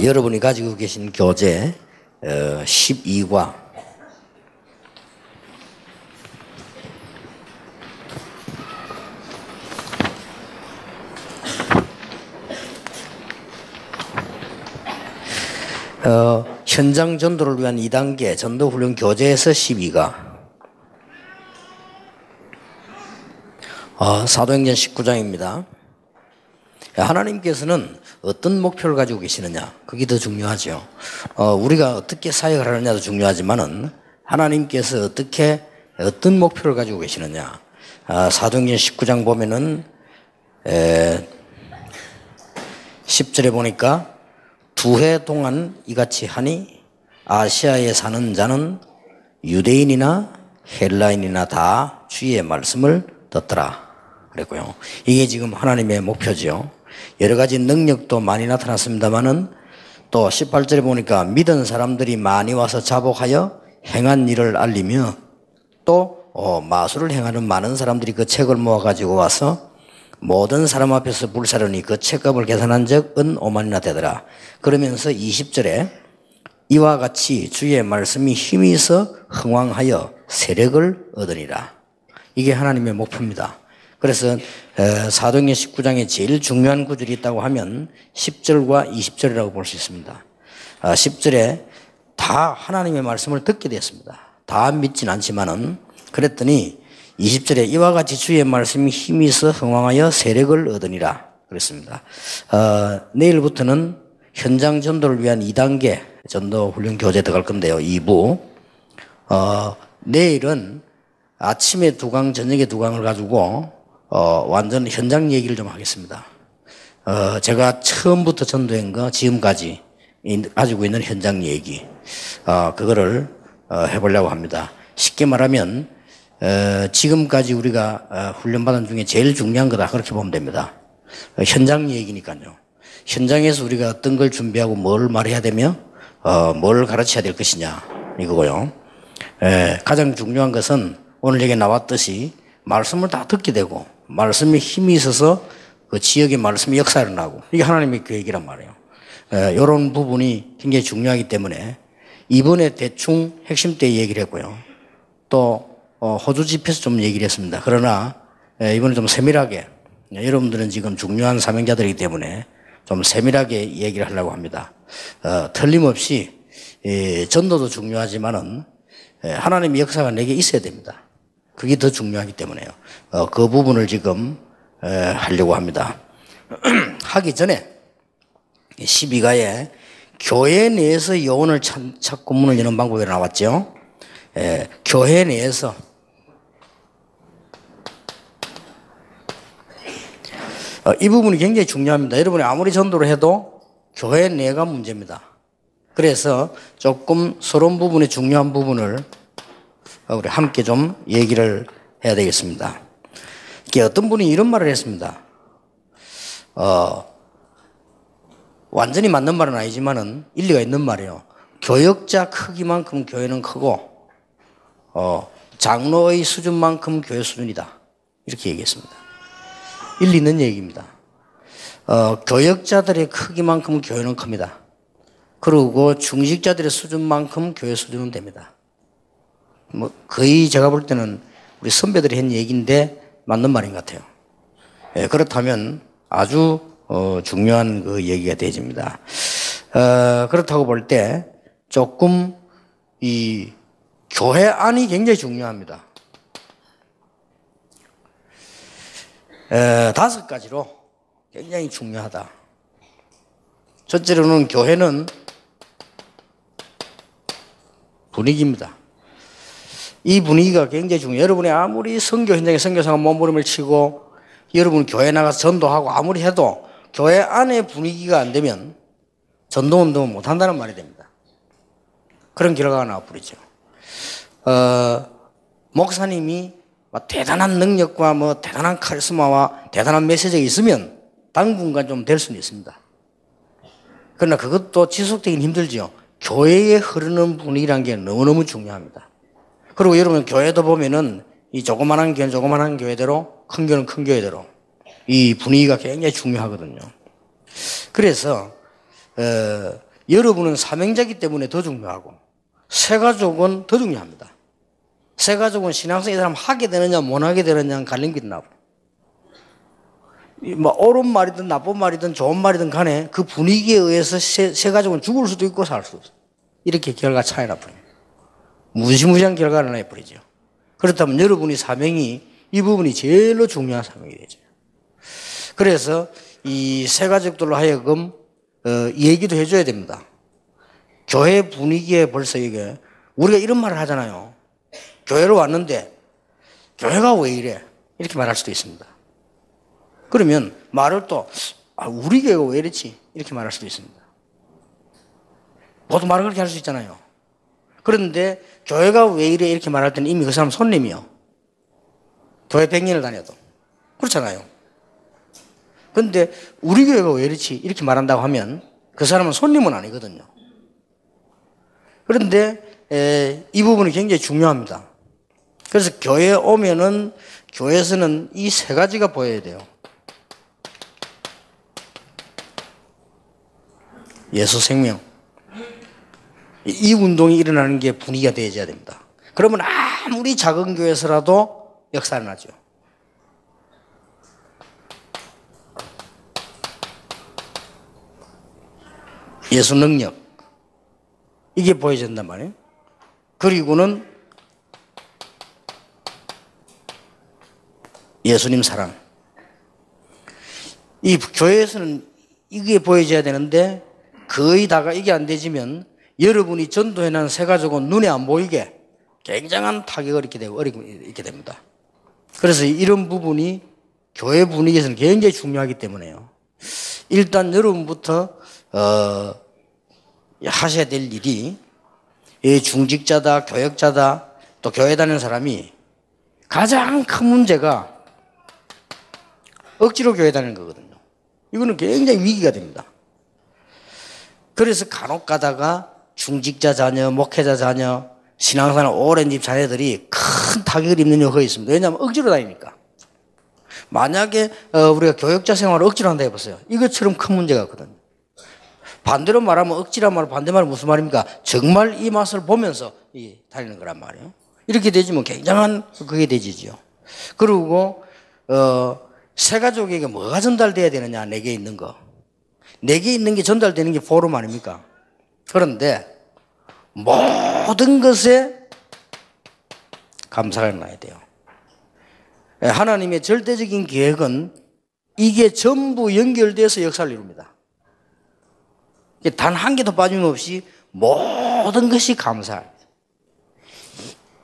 여러분이 가지고 계신 교재 12과 현장 전도를 위한 2단계 전도훈련 교재에서 12가 사도행전 19장입니다. 하나님께서는 어떤 목표를 가지고 계시느냐, 그게 더 중요하죠. 우리가 어떻게 사역을 하느냐도 중요하지만은 하나님께서 어떤 목표를 가지고 계시느냐. 사도행전 19장 보면은 10절에 보니까 2해 동안 이같이 하니 아시아에 사는 자는 유대인이나 헬라인이나 다 주의 말씀을 듣더라 그랬고요. 이게 지금 하나님의 목표죠. 여러 가지 능력도 많이 나타났습니다만은 또 18절에 보니까 믿은 사람들이 많이 와서 자복하여 행한 일을 알리며 또 마술을 행하는 많은 사람들이 그 책을 모아가지고 와서 모든 사람 앞에서 불사르니 그 책값을 계산한 적은 5만이나 되더라. 그러면서 20절에 이와 같이 주의 말씀이 힘이 있어 흥왕하여 세력을 얻으니라. 이게 하나님의 목표입니다. 그래서 사도행전 19장에 제일 중요한 구절이 있다고 하면 10절과 20절이라고 볼 수 있습니다. 10절에 다 하나님의 말씀을 듣게 됐습니다. 다 믿진 않지만은 그랬더니 20절에 이와 같이 주의 말씀이 힘이 있어 흥왕하여 세력을 얻으니라 그랬습니다. 내일부터는 현장 전도를 위한 2단계 전도 훈련 교재 들어갈 건데요. 2부. 내일은 아침에 2강, 저녁에 2강을 가지고 완전 현장 얘기를 좀 하겠습니다. 제가 처음부터 전도한 거 지금까지 가지고 있는 현장 얘기, 그거를 해보려고 합니다. 쉽게 말하면 지금까지 우리가 훈련받은 중에 제일 중요한 거다, 그렇게 보면 됩니다. 현장 얘기니까요. 현장에서 우리가 어떤 걸 준비하고 뭘 말해야 되며 뭘 가르쳐야 될 것이냐 이거고요. 가장 중요한 것은 오늘 여기 나왔듯이 말씀을 다 듣게 되고 말씀에 힘이 있어서 그 지역의 말씀이 역사를 나고, 이게 하나님의 계획이란 말이에요. 이런 부분이 굉장히 중요하기 때문에 이번에 대충 핵심 때 얘기를 했고요. 또 호주 집회에서 좀 얘기를 했습니다. 그러나 이번에 좀 세밀하게, 여러분들은 지금 중요한 사명자들이기 때문에 좀 세밀하게 얘기를 하려고 합니다. 틀림없이 전도도 중요하지만은 하나님의 역사가 내게 있어야 됩니다. 그게 더 중요하기 때문에요. 그 부분을 지금 하려고 합니다. 하기 전에 12가에 교회 내에서 여혼을 찾고 문을 여는 방법이 나왔죠. 교회 내에서 이 부분이 굉장히 중요합니다. 여러분이 아무리 전도를 해도 교회 내가 문제입니다. 그래서 조금 서론 부분의 중요한 부분을 우리 함께 좀 얘기를 해야 되겠습니다. 이게 어떤 분이 이런 말을 했습니다. 완전히 맞는 말은 아니지만은 일리가 있는 말이에요. 교역자 크기만큼 교회는 크고 장로의 수준만큼 교회 수준이다, 이렇게 얘기했습니다. 일리 있는 얘기입니다. 교역자들의 크기만큼 교회는 큽니다. 그리고 중직자들의 수준만큼 교회 수준은 됩니다. 거의 제가 볼 때는 우리 선배들이 한 얘기인데 맞는 말인 것 같아요. 그렇다면 아주 중요한 그 얘기가 되어집니다. 그렇다고 볼 때 조금 이 교회 안이 굉장히 중요합니다. 5가지로 굉장히 중요하다. 첫째로는 교회는 분위기입니다. 이 분위기가 굉장히 중요해요. 여러분이 아무리 선교 현장에 선교사가 몸부림을 치고 여러분 교회 나가서 전도하고 아무리 해도 교회 안에 분위기가 안 되면 전도운동은 못한다는 말이 됩니다. 그런 결과가 나와버리죠. 목사님이 대단한 능력과 대단한 카리스마와 대단한 메시지가 있으면 당분간 좀 될 수는 있습니다. 그러나 그것도 지속되긴 힘들죠. 교회에 흐르는 분위기라는 게 너무너무 중요합니다. 그리고 여러분 교회도 보면은 이 조그만한 교회는 조그만한 교회대로, 큰 교회는 큰 교회대로 이 분위기가 굉장히 중요하거든요. 그래서 여러분은 사명자이기 때문에 더 중요하고 새가족은 더 중요합니다. 새가족은 신앙성 이 사람 하게 되느냐 못 하게 되느냐 갈림길이 나고 뭐 옳은 말이든 나쁜 말이든 좋은 말이든 간에 그 분위기에 의해서 새가족은 죽을 수도 있고 살 수도 있어요. 이렇게 결과 차이 나버려요. 무시무시한 결과를 내버리죠. 그렇다면 여러분이 사명이 이 부분이 제일로 중요한 사명이 되죠. 그래서 이 새가족들로 하여금 얘기도 해줘야 됩니다. 교회 분위기에 벌써 이게 우리가 이런 말을 하잖아요. 교회로 왔는데 교회가 왜 이래? 이렇게 말할 수도 있습니다. 그러면 말을 또 우리 교회가 왜 이랬지? 이렇게 말할 수도 있습니다. 보통 말을 그렇게 할 수 있잖아요. 그런데 교회가 왜 이래? 이렇게 말할 때는 이미 그 사람 손님이요. 교회 100년을 다녀도. 그렇잖아요. 그런데 우리 교회가 왜 이렇지? 이렇게 말한다고 하면 그 사람은 손님은 아니거든요. 그런데 이 부분이 굉장히 중요합니다. 그래서 교회에 오면은 교회에서는 이 세 가지가 보여야 돼요. 예수 생명. 이 운동이 일어나는 게 분위기가 되어야 됩니다. 그러면 아무리 작은 교회에서라도 역사가 나죠. 예수 능력. 이게 보여진단 말이에요. 그리고는 예수님 사랑. 이 교회에서는 이게 보여져야 되는데 거의 다가 이게 안 되지면 여러분이 전도해낸 새가족은 눈에 안 보이게 굉장한 타격을 입게 되고 어려움을 입게 됩니다. 그래서 이런 부분이 교회 분위기에서는 굉장히 중요하기 때문에요. 일단 여러분부터 하셔야 될 일이 중직자다, 교역자다, 또 교회 다니는 사람이 가장 큰 문제가 억지로 교회 다니는 거거든요. 이거는 굉장히 위기가 됩니다. 그래서 간혹 가다가 중직자 자녀, 목회자 자녀, 신앙생활 오랜 집 자녀들이 큰 타격을 입는 경우가 있습니다. 왜냐하면 억지로 다니니까. 만약에 우리가 교역자 생활을 억지로 한다 해보세요. 이것처럼 큰 문제가 있거든요. 반대로 말하면 억지란 말, 반대말은 무슨 말입니까? 정말 이 맛을 보면서 다니는 거란 말이에요. 이렇게 되지면 굉장한 그게 되지죠. 그리고 새가족에게 뭐가 전달돼야 되느냐, 내게 있는 거. 내게 있는 게 전달되는 게 포럼 아닙니까? 그런데 모든 것에 감사가 나야 돼요. 하나님의 절대적인 계획은 이게 전부 연결돼서 역사를 이룹니다. 단 한 개도 빠짐없이 모든 것이 감사합니다.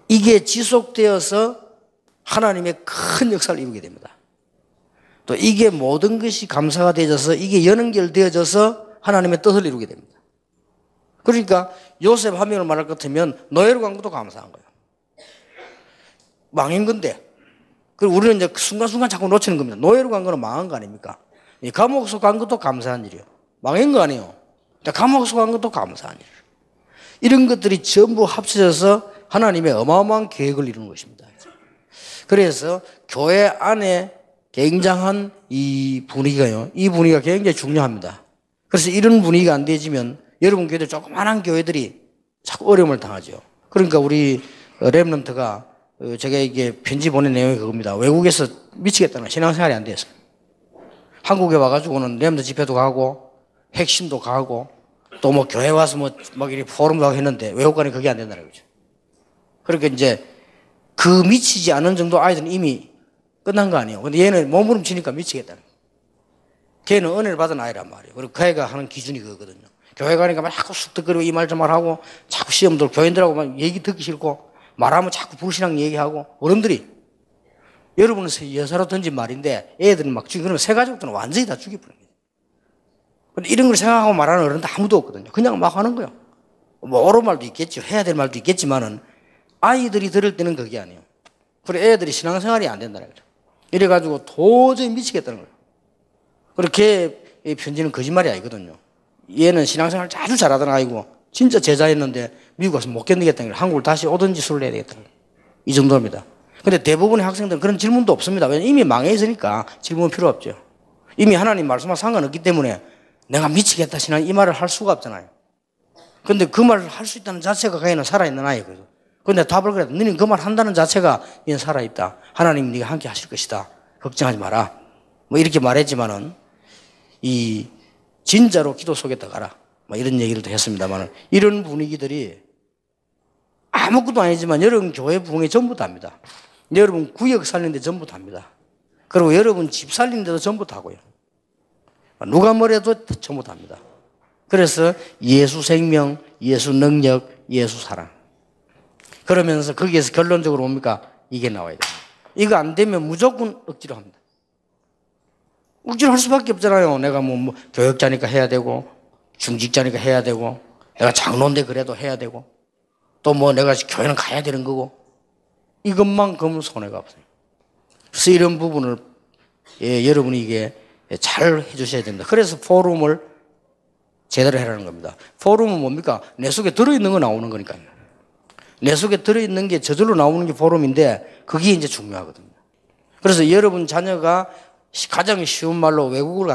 이게 지속되어서 하나님의 큰 역사를 이루게 됩니다. 또 이게 모든 것이 감사가 되어져서 이게 연결되어져서 하나님의 뜻을 이루게 됩니다. 그러니까 요셉 한 명을 말할 것 같으면 노예로 간 것도 감사한 거예요. 망한 건데. 그리고 우리는 이제 순간순간 자꾸 놓치는 겁니다. 노예로 간 거는 망한 거 아닙니까? 감옥에서 간 것도 감사한 일이에요. 망한 거 아니에요. 감옥에서 간 것도 감사한 일. 이런 것들이 전부 합쳐져서 하나님의 어마어마한 계획을 이루는 것입니다. 그래서 교회 안에 굉장한 이 분위기가요. 이 분위기가 굉장히 중요합니다. 그래서 이런 분위기가 안 되지면 여러분 교회들 조그마한 교회들이 자꾸 어려움을 당하죠. 그러니까 우리 렘넌트가 제가 이게 편지 보낸 내용이 그겁니다. 외국에서 미치겠다는 신앙생활이 안 돼서 한국에 와가지고는 렘넌트 집회도 가고 핵심도 가고 또 뭐 교회 와서 뭐 이렇게 포럼도 하고 했는데 외국 가니 그게 안 된다는 거죠. 그러니까 이제 그 미치지 않은 정도 아이들은 이미 끝난 거 아니에요. 근데 얘는 몸부림치니까 미치겠다는 거예요. 걔는 은혜를 받은 아이란 말이에요. 그리고 그 애가 하는 기준이 그거거든요. 교회 가니까 막 자꾸 쑥덕거리고 이 말 저 말 하고 자꾸 시험들 교인들하고 막 얘기 듣기 싫고 말하면 자꾸 불신앙 얘기하고 어른들이 여러분은 여사로 던진 말인데 애들은 막 죽이고 그러면 새 가족들은 완전히 다 죽여버립니다. 근데 이런 걸 생각하고 말하는 어른도 아무도 없거든요. 그냥 막 하는 거예요. 뭐 옳은 말도 있겠죠. 해야 될 말도 있겠지만은 아이들이 들을 때는 그게 아니에요. 그래 애들이 신앙생활이 안 된다는 거죠. 이래가지고 도저히 미치겠다는 거예요. 그렇게 편지는 거짓말이 아니거든요. 얘는 신앙생활 아주 잘하던 아이고 진짜 제자였는데 미국 가서 못 견디겠다는 거예요. 한국을 다시 오든지 술을 내야 되겠다는 거예요. 이 정도입니다. 근데 대부분의 학생들은 그런 질문도 없습니다. 왜냐면 이미 망해 있으니까 질문은 필요 없죠. 이미 하나님 말씀과 상관없기 때문에 내가 미치겠다 신앙 이 말을 할 수가 없잖아요. 근데 그 말을 할 수 있다는 자체가 걔는 살아있는 아이거든. 근데 답을 그래. 너는 그 말 한다는 자체가 얘는 살아있다. 하나님 네가 함께 하실 것이다. 걱정하지 마라. 뭐 이렇게 말했지만은 이 진짜로 기도 속에 들어가라. 뭐 이런 얘기를 했습니다만은 이런 분위기들이 아무것도 아니지만 여러분 교회 부흥에 전부 다입니다. 여러분 구역 살리는데 전부 다입니다. 그리고 여러분 집 살리는데도 전부 다고요. 누가 뭐래도 전부 다입니다. 그래서 예수 생명, 예수 능력, 예수 사랑. 그러면서 거기에서 결론적으로 뭡니까? 이게 나와야 돼요. 이거 안 되면 무조건 억지로 합니다. 억지로 할 수밖에 없잖아요. 내가 뭐 교역자니까 해야 되고, 중직자니까 해야 되고, 내가 장로인데 그래도 해야 되고, 또 뭐 내가 교회는 가야 되는 거고, 이것만큼은 손해가 없어요. 그래서 이런 부분을 여러분이 이게 잘 해주셔야 됩니다. 그래서 포럼을 제대로 해라는 겁니다. 포럼은 뭡니까? 내 속에 들어있는 거 나오는 거니까요. 내 속에 들어있는 게 저절로 나오는 게 포럼인데 그게 이제 중요하거든요. 그래서 여러분 자녀가 가장 쉬운 말로 외국을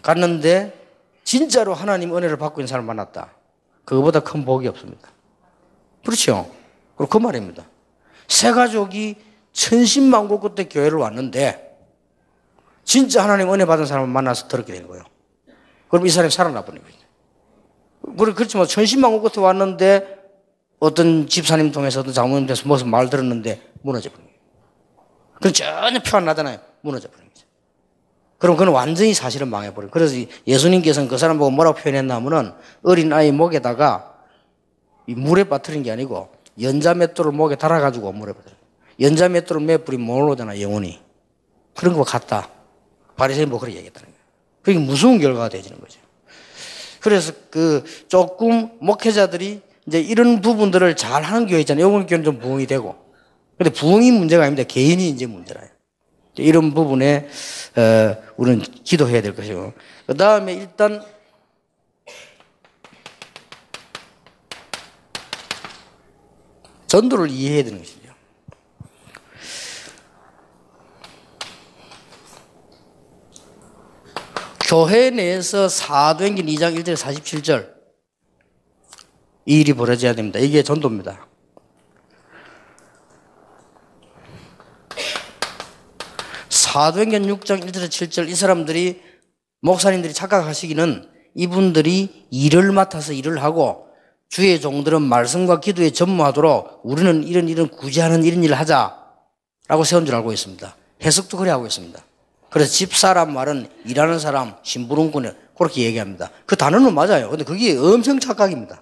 갔는데 진짜로 하나님 은혜를 받고 있는 사람을 만났다. 그거보다 큰 복이 없습니다. 그렇죠? 그리고 그 말입니다. 새 가족이 천신만고 끝에 교회를 왔는데 진짜 하나님 은혜 받은 사람을 만나서 더럽게 된 거예요. 그럼 이 사람이 살아나 버린 거죠. 그렇지만 천신만고 끝에 왔는데 어떤 집사님 통해서 어떤 장모님 통해서 무슨 말 들었는데 무너져 버린 거예요. 그건 전혀 표 안 나잖아요. 무너져 버린 거죠. 그럼 그건 완전히 사실은 망해버려요. 그래서 예수님께서는 그 사람 보고 뭐라고 표현했나 하면은 어린아이 목에다가 이 물에 빠뜨린 게 아니고 연자맷돌을 목에 달아가지고 물에 빠뜨려요. 연자맷돌을 매 뿌리면 못 오잖아, 영혼이. 그런 거 같다. 바리새인 뭐 그렇게 얘기했다는 거예요. 그게 무서운 결과가 되지는 거죠. 그래서 조금 목회자들이 이제 이런 부분들을 잘 하는 교회 있잖아요. 요번 교회는 좀 부흥이 되고. 근데 부흥이 문제가 아닙니다. 개인이 이제 문제라요. 이런 부분에, 우리는 기도해야 될 것이고. 그 다음에 일단, 전도를 이해해야 되는 것이죠. 교회 내에서 사도행전 2장 1절 47절 이 일이 벌어져야 됩니다. 이게 전도입니다. 사도행전 6장 1절 7절 이 사람들이 목사님들이 착각하시기는 이분들이 일을 맡아서 일을 하고 주의 종들은 말씀과 기도에 전무하도록 우리는 이런 구제하는 이런 일을 하자라고 세운 줄 알고 있습니다. 해석도 그래 하고 있습니다. 그래서 집사란 말은 일하는 사람, 심부름꾼을 그렇게 얘기합니다. 그 단어는 맞아요. 근데 그게 엄청 착각입니다.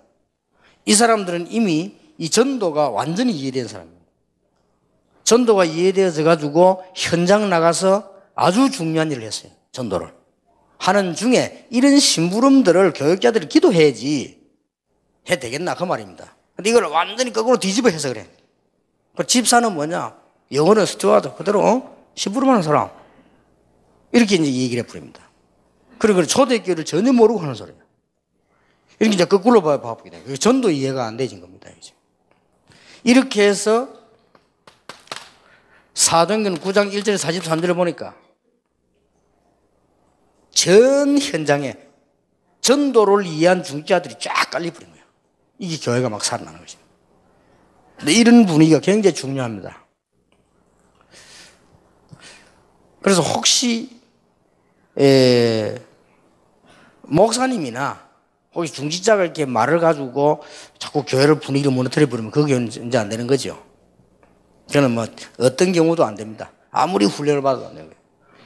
이 사람들은 이미 이 전도가 완전히 이해된 사람입니다. 전도가 이해되어져 가지고 현장 나가서 아주 중요한 일을 했어요. 전도를. 하는 중에 이런 심부름들을 교육자들이 기도해야지 해야 되겠나 그 말입니다. 근데 이걸 완전히 거꾸로 뒤집어 해서 그래. 그 집사는 뭐냐? 영어는 스튜어드 그대로 심부름하는 사람. 이렇게 이제 얘기를 해버립니다. 그리고 초대교회를 전혀 모르고 하는 소리예요. 이렇게 이제 거꾸로 봐보게 돼요. 전도 이해가 안 되진 겁니다. 이제. 이렇게 해서 사도행전 9장 1절 43절을 보니까 전 현장에 전도를 이해한 중직자들이 쫙 깔려버린 거예요. 이게 교회가 막 살아나는 것입니다. 근데 이런 분위기가 굉장히 중요합니다. 그래서 혹시 목사님이나 혹시 중직자가 이렇게 말을 가지고 자꾸 교회를 분위기를 무너뜨려 버리면 그게 이제 안 되는 거죠. 저는 뭐 어떤 경우도 안 됩니다. 아무리 훈련을 받아도 안 되는 거예요.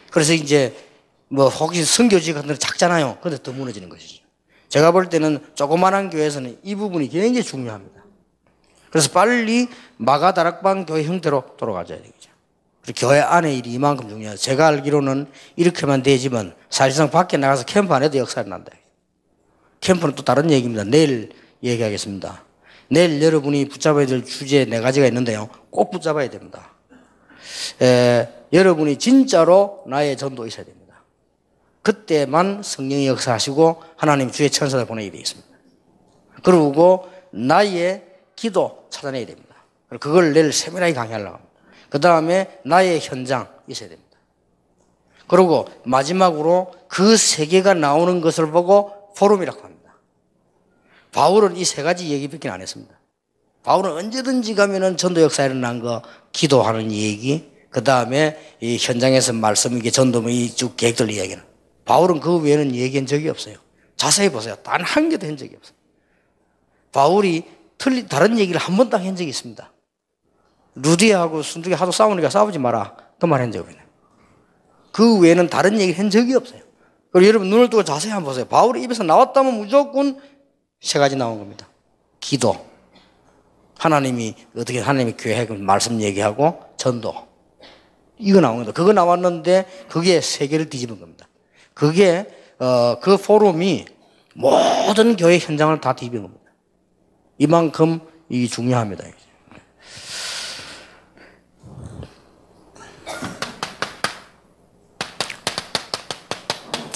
그래서 이제 뭐 혹시 선교지 같은 데 작잖아요. 근데 더 무너지는 것이죠. 제가 볼 때는 조그만한 교회에서는 이 부분이 굉장히 중요합니다. 그래서 빨리 마가다락방 교회 형태로 돌아가줘야 되겠죠. 교회 안에 일이 이만큼 중요해요. 제가 알기로는 이렇게만 되지만 사실상 밖에 나가서 캠프 안에도 역사가 난다. 캠프는 또 다른 얘기입니다. 내일 얘기하겠습니다. 내일 여러분이 붙잡아야 될 주제 4가지가 있는데요. 꼭 붙잡아야 됩니다. 여러분이 진짜로 나의 전도 있어야 됩니다. 그때만 성령이 역사하시고 하나님 주의 천사를 보내게 되어 있습니다. 그리고 나의 기도 찾아내야 됩니다. 그걸 내일 세미나에 강의하려고 합니다. 그 다음에 나의 현장 있어야 됩니다. 그리고 마지막으로 그 3개가 나오는 것을 보고 포럼이라고 합니다. 바울은 이 세 가지 얘기밖에 안 했습니다. 바울은 언제든지 가면은 전도 역사에 일어난 거, 기도하는 얘기, 그 다음에 이 현장에서 말씀, 이게 전도 이 쭉 계획들 이야기는. 바울은 그 외에는 얘기한 적이 없어요. 자세히 보세요. 단 한 개도 한 적이 없어요. 바울이 다른 얘기를 한 번도 한 적이 있습니다. 루디하고 순두기 하도 싸우니까 싸우지 마라. 그 말 한 적이 없네요. 그 외에는 다른 얘기를 한 적이 없어요. 그리고 여러분 눈을 뜨고 자세히 한번 보세요. 바울의 입에서 나왔다면 무조건 세 가지 나온 겁니다. 기도. 하나님이 어떻게 하나님의 교회 말씀 얘기하고 전도. 이거 나온 겁니다. 그거 나왔는데 그게 세계를 뒤집은 겁니다. 그게 그 포럼이 모든 교회 현장을 다 뒤집은 겁니다. 이만큼 이 중요합니다.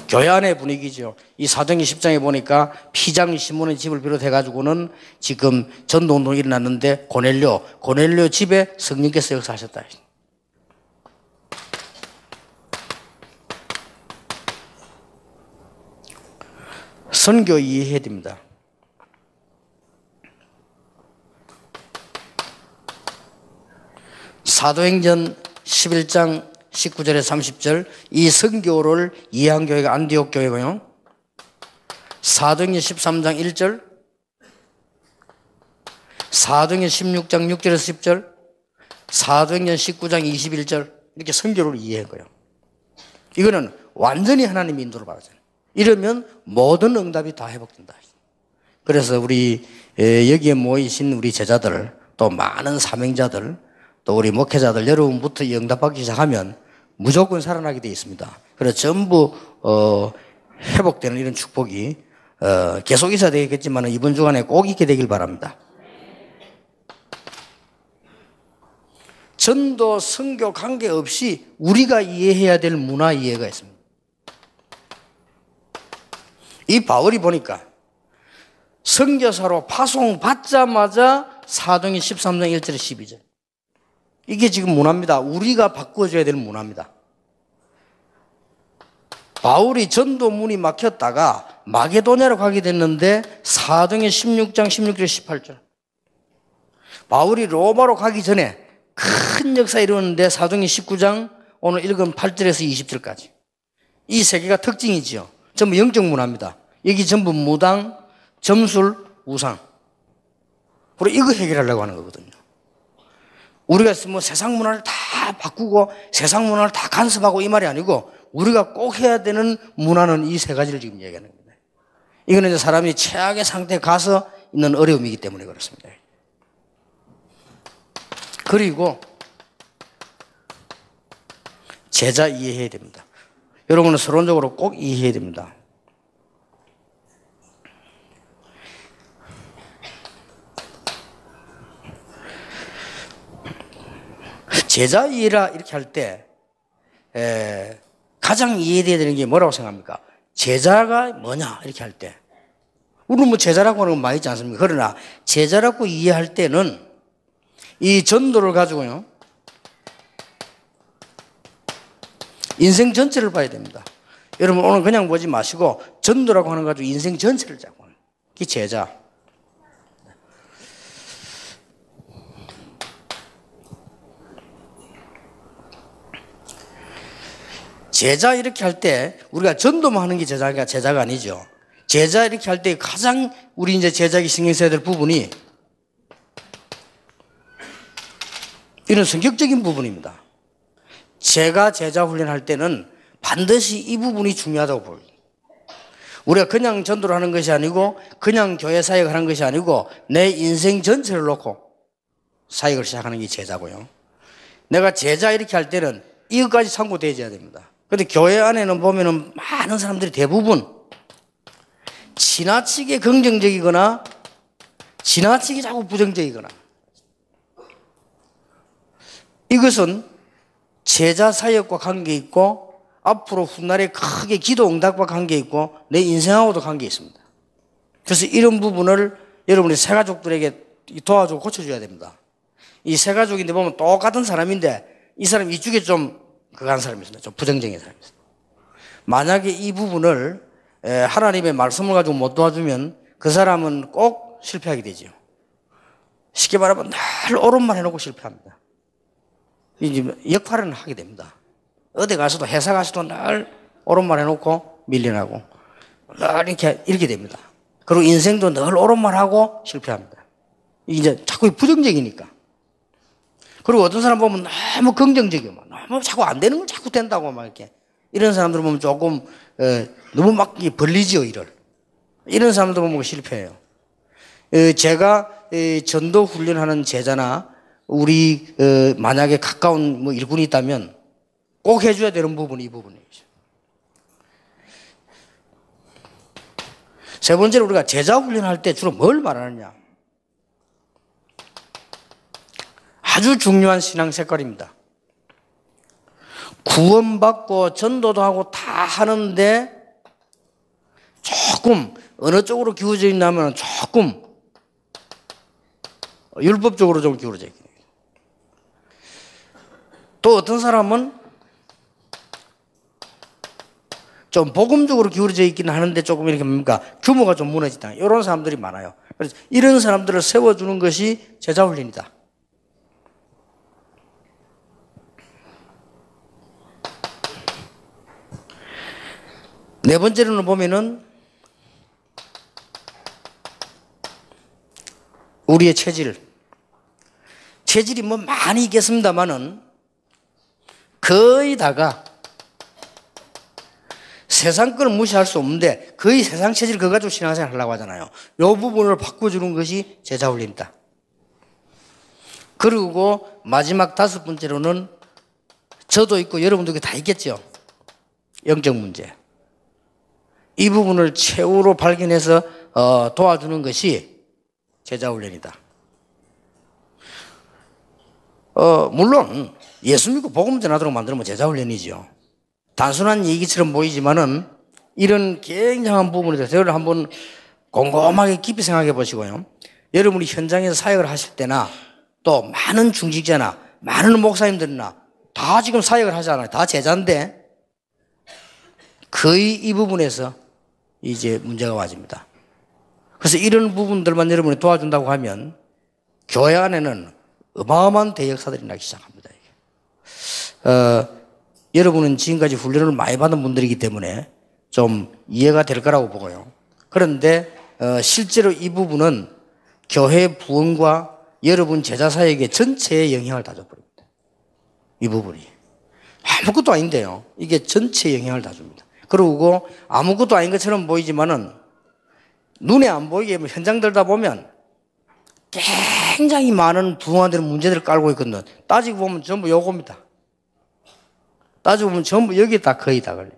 교회 안의 분위기죠. 이 사도행전 10장에 보니까 피장 시몬의 집을 비롯해가지고는 지금 전도운동이 일어났는데 고넬료 집에 성령께서 역사하셨다. 선교 이해해야 됩니다. 사도행전 11장 19절에서 30절 이 선교를 이해한 교회가 안디옥 교회고요. 사도행전 13장 1절, 사도행전 16장 6절에서 10절, 사도행전 19장 21절 이렇게 선교를 이해한 거예요. 이거는 완전히 하나님의 인도를 받았잖아요. 이러면 모든 응답이 다 회복된다. 그래서 우리 여기에 모이신 우리 제자들 또 많은 사명자들 또 우리 목회자들 여러분부터 응답받기 시작하면 무조건 살아나게 되어 있습니다. 그래서 전부 회복되는 이런 축복이 계속 있어야 되겠지만 이번 주간에 꼭 있게 되길 바랍니다. 전도, 선교 관계없이 우리가 이해해야 될 문화 이해가 있습니다. 이 바울이 보니까 선교사로 파송받자마자 사도행전 13장 1절에 12절 이게 지금 문화입니다. 우리가 바꿔줘야 될 문화입니다. 바울이 전도 문이 막혔다가 마게도냐로 가게 됐는데 사도행전 16장 16절 18절 바울이 로마로 가기 전에 큰 역사 이루었는데 사도행전 19장 오늘 읽은 8절에서 20절까지 이 세 개가 특징이지요. 전부 영적 문화입니다. 여기 전부 무당, 점술, 우상 우리 이거 해결하려고 하는 거거든요. 우리가 뭐 세상 문화를 다 바꾸고 세상 문화를 다 간섭하고 이 말이 아니고 우리가 꼭 해야 되는 문화는 이 세 가지를 지금 얘기하는 겁니다. 이거는 이제 사람이 최악의 상태에 가서 있는 어려움이기 때문에 그렇습니다. 그리고 제자 이해해야 됩니다. 여러분은 서론적으로 꼭 이해해야 됩니다. 제자 이해라 이렇게 할 때 가장 이해돼야 되는 게 뭐라고 생각합니까? 제자가 뭐냐 이렇게 할 때 우리는 뭐 제자라고 하는 건 많이 있지 않습니까? 그러나 제자라고 이해할 때는 이 전도를 가지고요 인생 전체를 봐야 됩니다. 여러분 오늘 그냥 보지 마시고 전도라고 하는 거 가지고 인생 전체를 잡고 그게 제자. 제자 이렇게 할 때 우리가 전도만 하는 게 제자가 아니죠. 제자 이렇게 할 때 가장 우리 이제 제자에게 신경 써야 될 부분이 이런 성격적인 부분입니다. 제가 제자 훈련할 때는 반드시 이 부분이 중요하다고 보여요. 우리가 그냥 전도를 하는 것이 아니고 그냥 교회 사역을 하는 것이 아니고 내 인생 전체를 놓고 사역을 시작하는 게 제자고요. 내가 제자 이렇게 할 때는 이것까지 참고되어야 됩니다. 그런데 교회 안에는 보면은 많은 사람들이 대부분 지나치게 긍정적이거나 지나치게 자꾸 부정적이거나 이것은 제자 사역과 관계 있고 앞으로 훗날에 크게 기도 응답과 관계 있고 내 인생하고도 관계 있습니다. 그래서 이런 부분을 여러분이 새 가족들에게 도와주고 고쳐줘야 됩니다. 이 새 가족인데 보면 똑같은 사람인데 이 사람 이쪽에 좀 그한 사람이 있습니다. 좀 부정적인 사람이 있습니다. 만약에 이 부분을 하나님의 말씀을 가지고 못 도와주면 그 사람은 꼭 실패하게 되죠. 쉽게 말하면 늘 옳은말 해놓고 실패합니다. 이제 역할은 하게 됩니다. 어디 가서도 회사 가서도 늘 옳은말 해놓고 밀려나고 늘 이렇게 됩니다. 그리고 인생도 늘 옳은말 하고 실패합니다. 이제 자꾸 부정적이니까. 그리고 어떤 사람 보면 너무 긍정적이고 너무 자꾸 안 되는 걸 자꾸 된다고 막 이렇게 이런 사람들 보면 조금 너무 막 벌리지요 일을. 이런 사람들 보면 실패해요. 제가 전도 훈련하는 제자나 우리 만약에 가까운 뭐 일꾼이 있다면 꼭 해줘야 되는 부분이 이 부분이에요. 세 번째로 우리가 제자 훈련할 때 주로 뭘 말하느냐? 아주 중요한 신앙 색깔입니다. 구원받고 전도도 하고 다 하는데 조금 어느 쪽으로 기울어져 있냐면 조금 율법적으로 좀 기울어져 있거든요. 또 어떤 사람은 좀 복음적으로 기울어져 있기는 하는데 조금 이렇게 뭡니까 규모가 좀 무너지다. 이런 사람들이 많아요. 그래서 이런 사람들을 세워주는 것이 제자 훈련이다. 네 번째로는 보면은 우리의 체질이 뭐 많이 있겠습니다만은 거의 다가 세상 걸 무시할 수 없는데 거의 세상 체질 그거 가지고 신앙생활 하려고 하잖아요. 이 부분을 바꿔주는 것이 제자 훈련이다. 그리고 마지막 다섯 번째로는 저도 있고 여러분도 다 있겠죠. 영적 문제. 이 부분을 최후로 발견해서 도와주는 것이 제자 훈련이다. 물론 예수 믿고 복음 전하도록 만들면 제자 훈련이죠. 단순한 얘기처럼 보이지만은 이런 굉장한 부분에 대해서 여러분 한번 곰곰하게 깊이 생각해 보시고요. 여러분이 현장에서 사역을 하실 때나 또 많은 중직자나 많은 목사님들이나 다 지금 사역을 하잖아요. 다 제자인데 거의 이 부분에서 이제 문제가 와집니다. 그래서 이런 부분들만 여러분이 도와준다고 하면 교회 안에는 어마어마한 대역사들이 나기 시작합니다. 여러분은 지금까지 훈련을 많이 받은 분들이기 때문에 좀 이해가 될 거라고 보고요. 그런데 실제로 이 부분은 교회 부흥과 여러분 제자 사역의 전체에 영향을 다 줘버립니다. 이 부분이 아무것도 아닌데요. 이게 전체에 영향을 다 줍니다. 그리고 아무것도 아닌 것처럼 보이지만은 눈에 안 보이게 현장 들다 보면 굉장히 많은 부흥화되는 문제들을 깔고 있거든요. 따지고 보면 전부 요겁니다. 따지고 보면 전부 여기에 다 거의 다 걸려요.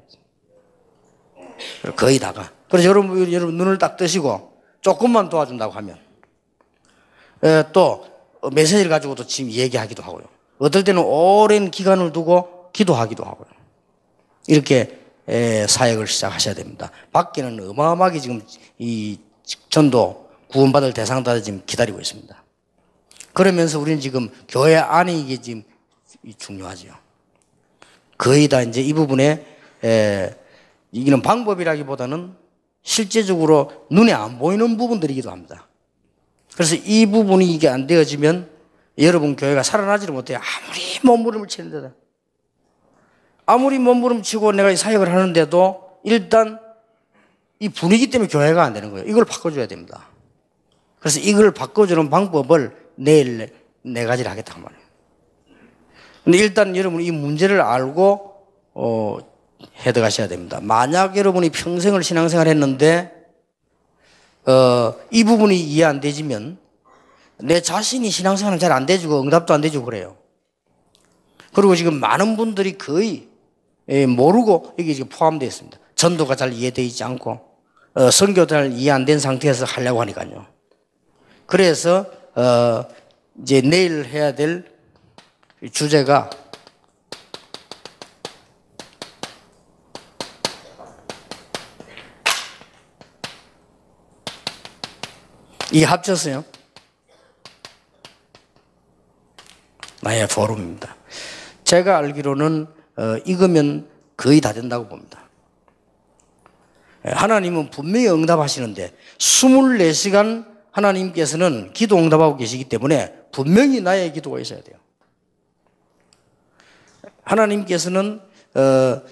거의 다가. 그래서 여러분 눈을 딱 뜨시고 조금만 도와준다고 하면 또 메시지를 가지고도 지금 얘기하기도 하고요. 어떨 때는 오랜 기간을 두고 기도하기도 하고요. 이렇게 사역을 시작하셔야 됩니다. 밖에는 어마어마하게 지금 이 전도 구원받을 대상들이 지금 기다리고 있습니다. 그러면서 우리는 지금 교회 안에 이게 지금 중요하죠. 거의 다 이제 이 부분에 이기는 방법이라기보다는 실제적으로 눈에 안 보이는 부분들이기도 합니다. 그래서 이 부분이 이게 안 되어지면 여러분 교회가 살아나지를 못해요. 아무리 몸부림을 치는데도. 아무리 몸부림치고 내가 이 사역을 하는데도 일단 이 분위기 때문에 교회가 안 되는 거예요. 이걸 바꿔줘야 됩니다. 그래서 이걸 바꿔주는 방법을 내일 네 가지를 하겠다 말이에요. 근데 일단 여러분 이 문제를 알고 해 들어가셔야 됩니다. 만약 여러분이 평생을 신앙생활 했는데 이 부분이 이해 안 되지면 내 자신이 신앙생활은 잘 안 되지고 응답도 안 되지고 그래요. 그리고 지금 많은 분들이 거의 모르고 이게 지금 포함되어 있습니다. 전도가 잘 이해되어 있지 않고 선교도 잘 이해 안 된 상태에서 하려고 하니까요. 그래서 이제 내일 해야 될 주제가 이 합쳤어요. 나의 포럼입니다. 제가 알기로는 이거면 거의 다 된다고 봅니다. 하나님은 분명히 응답하시는데 24시간 하나님께서는 기도 응답하고 계시기 때문에 분명히 나의 기도가 있어야 돼요. 하나님께서는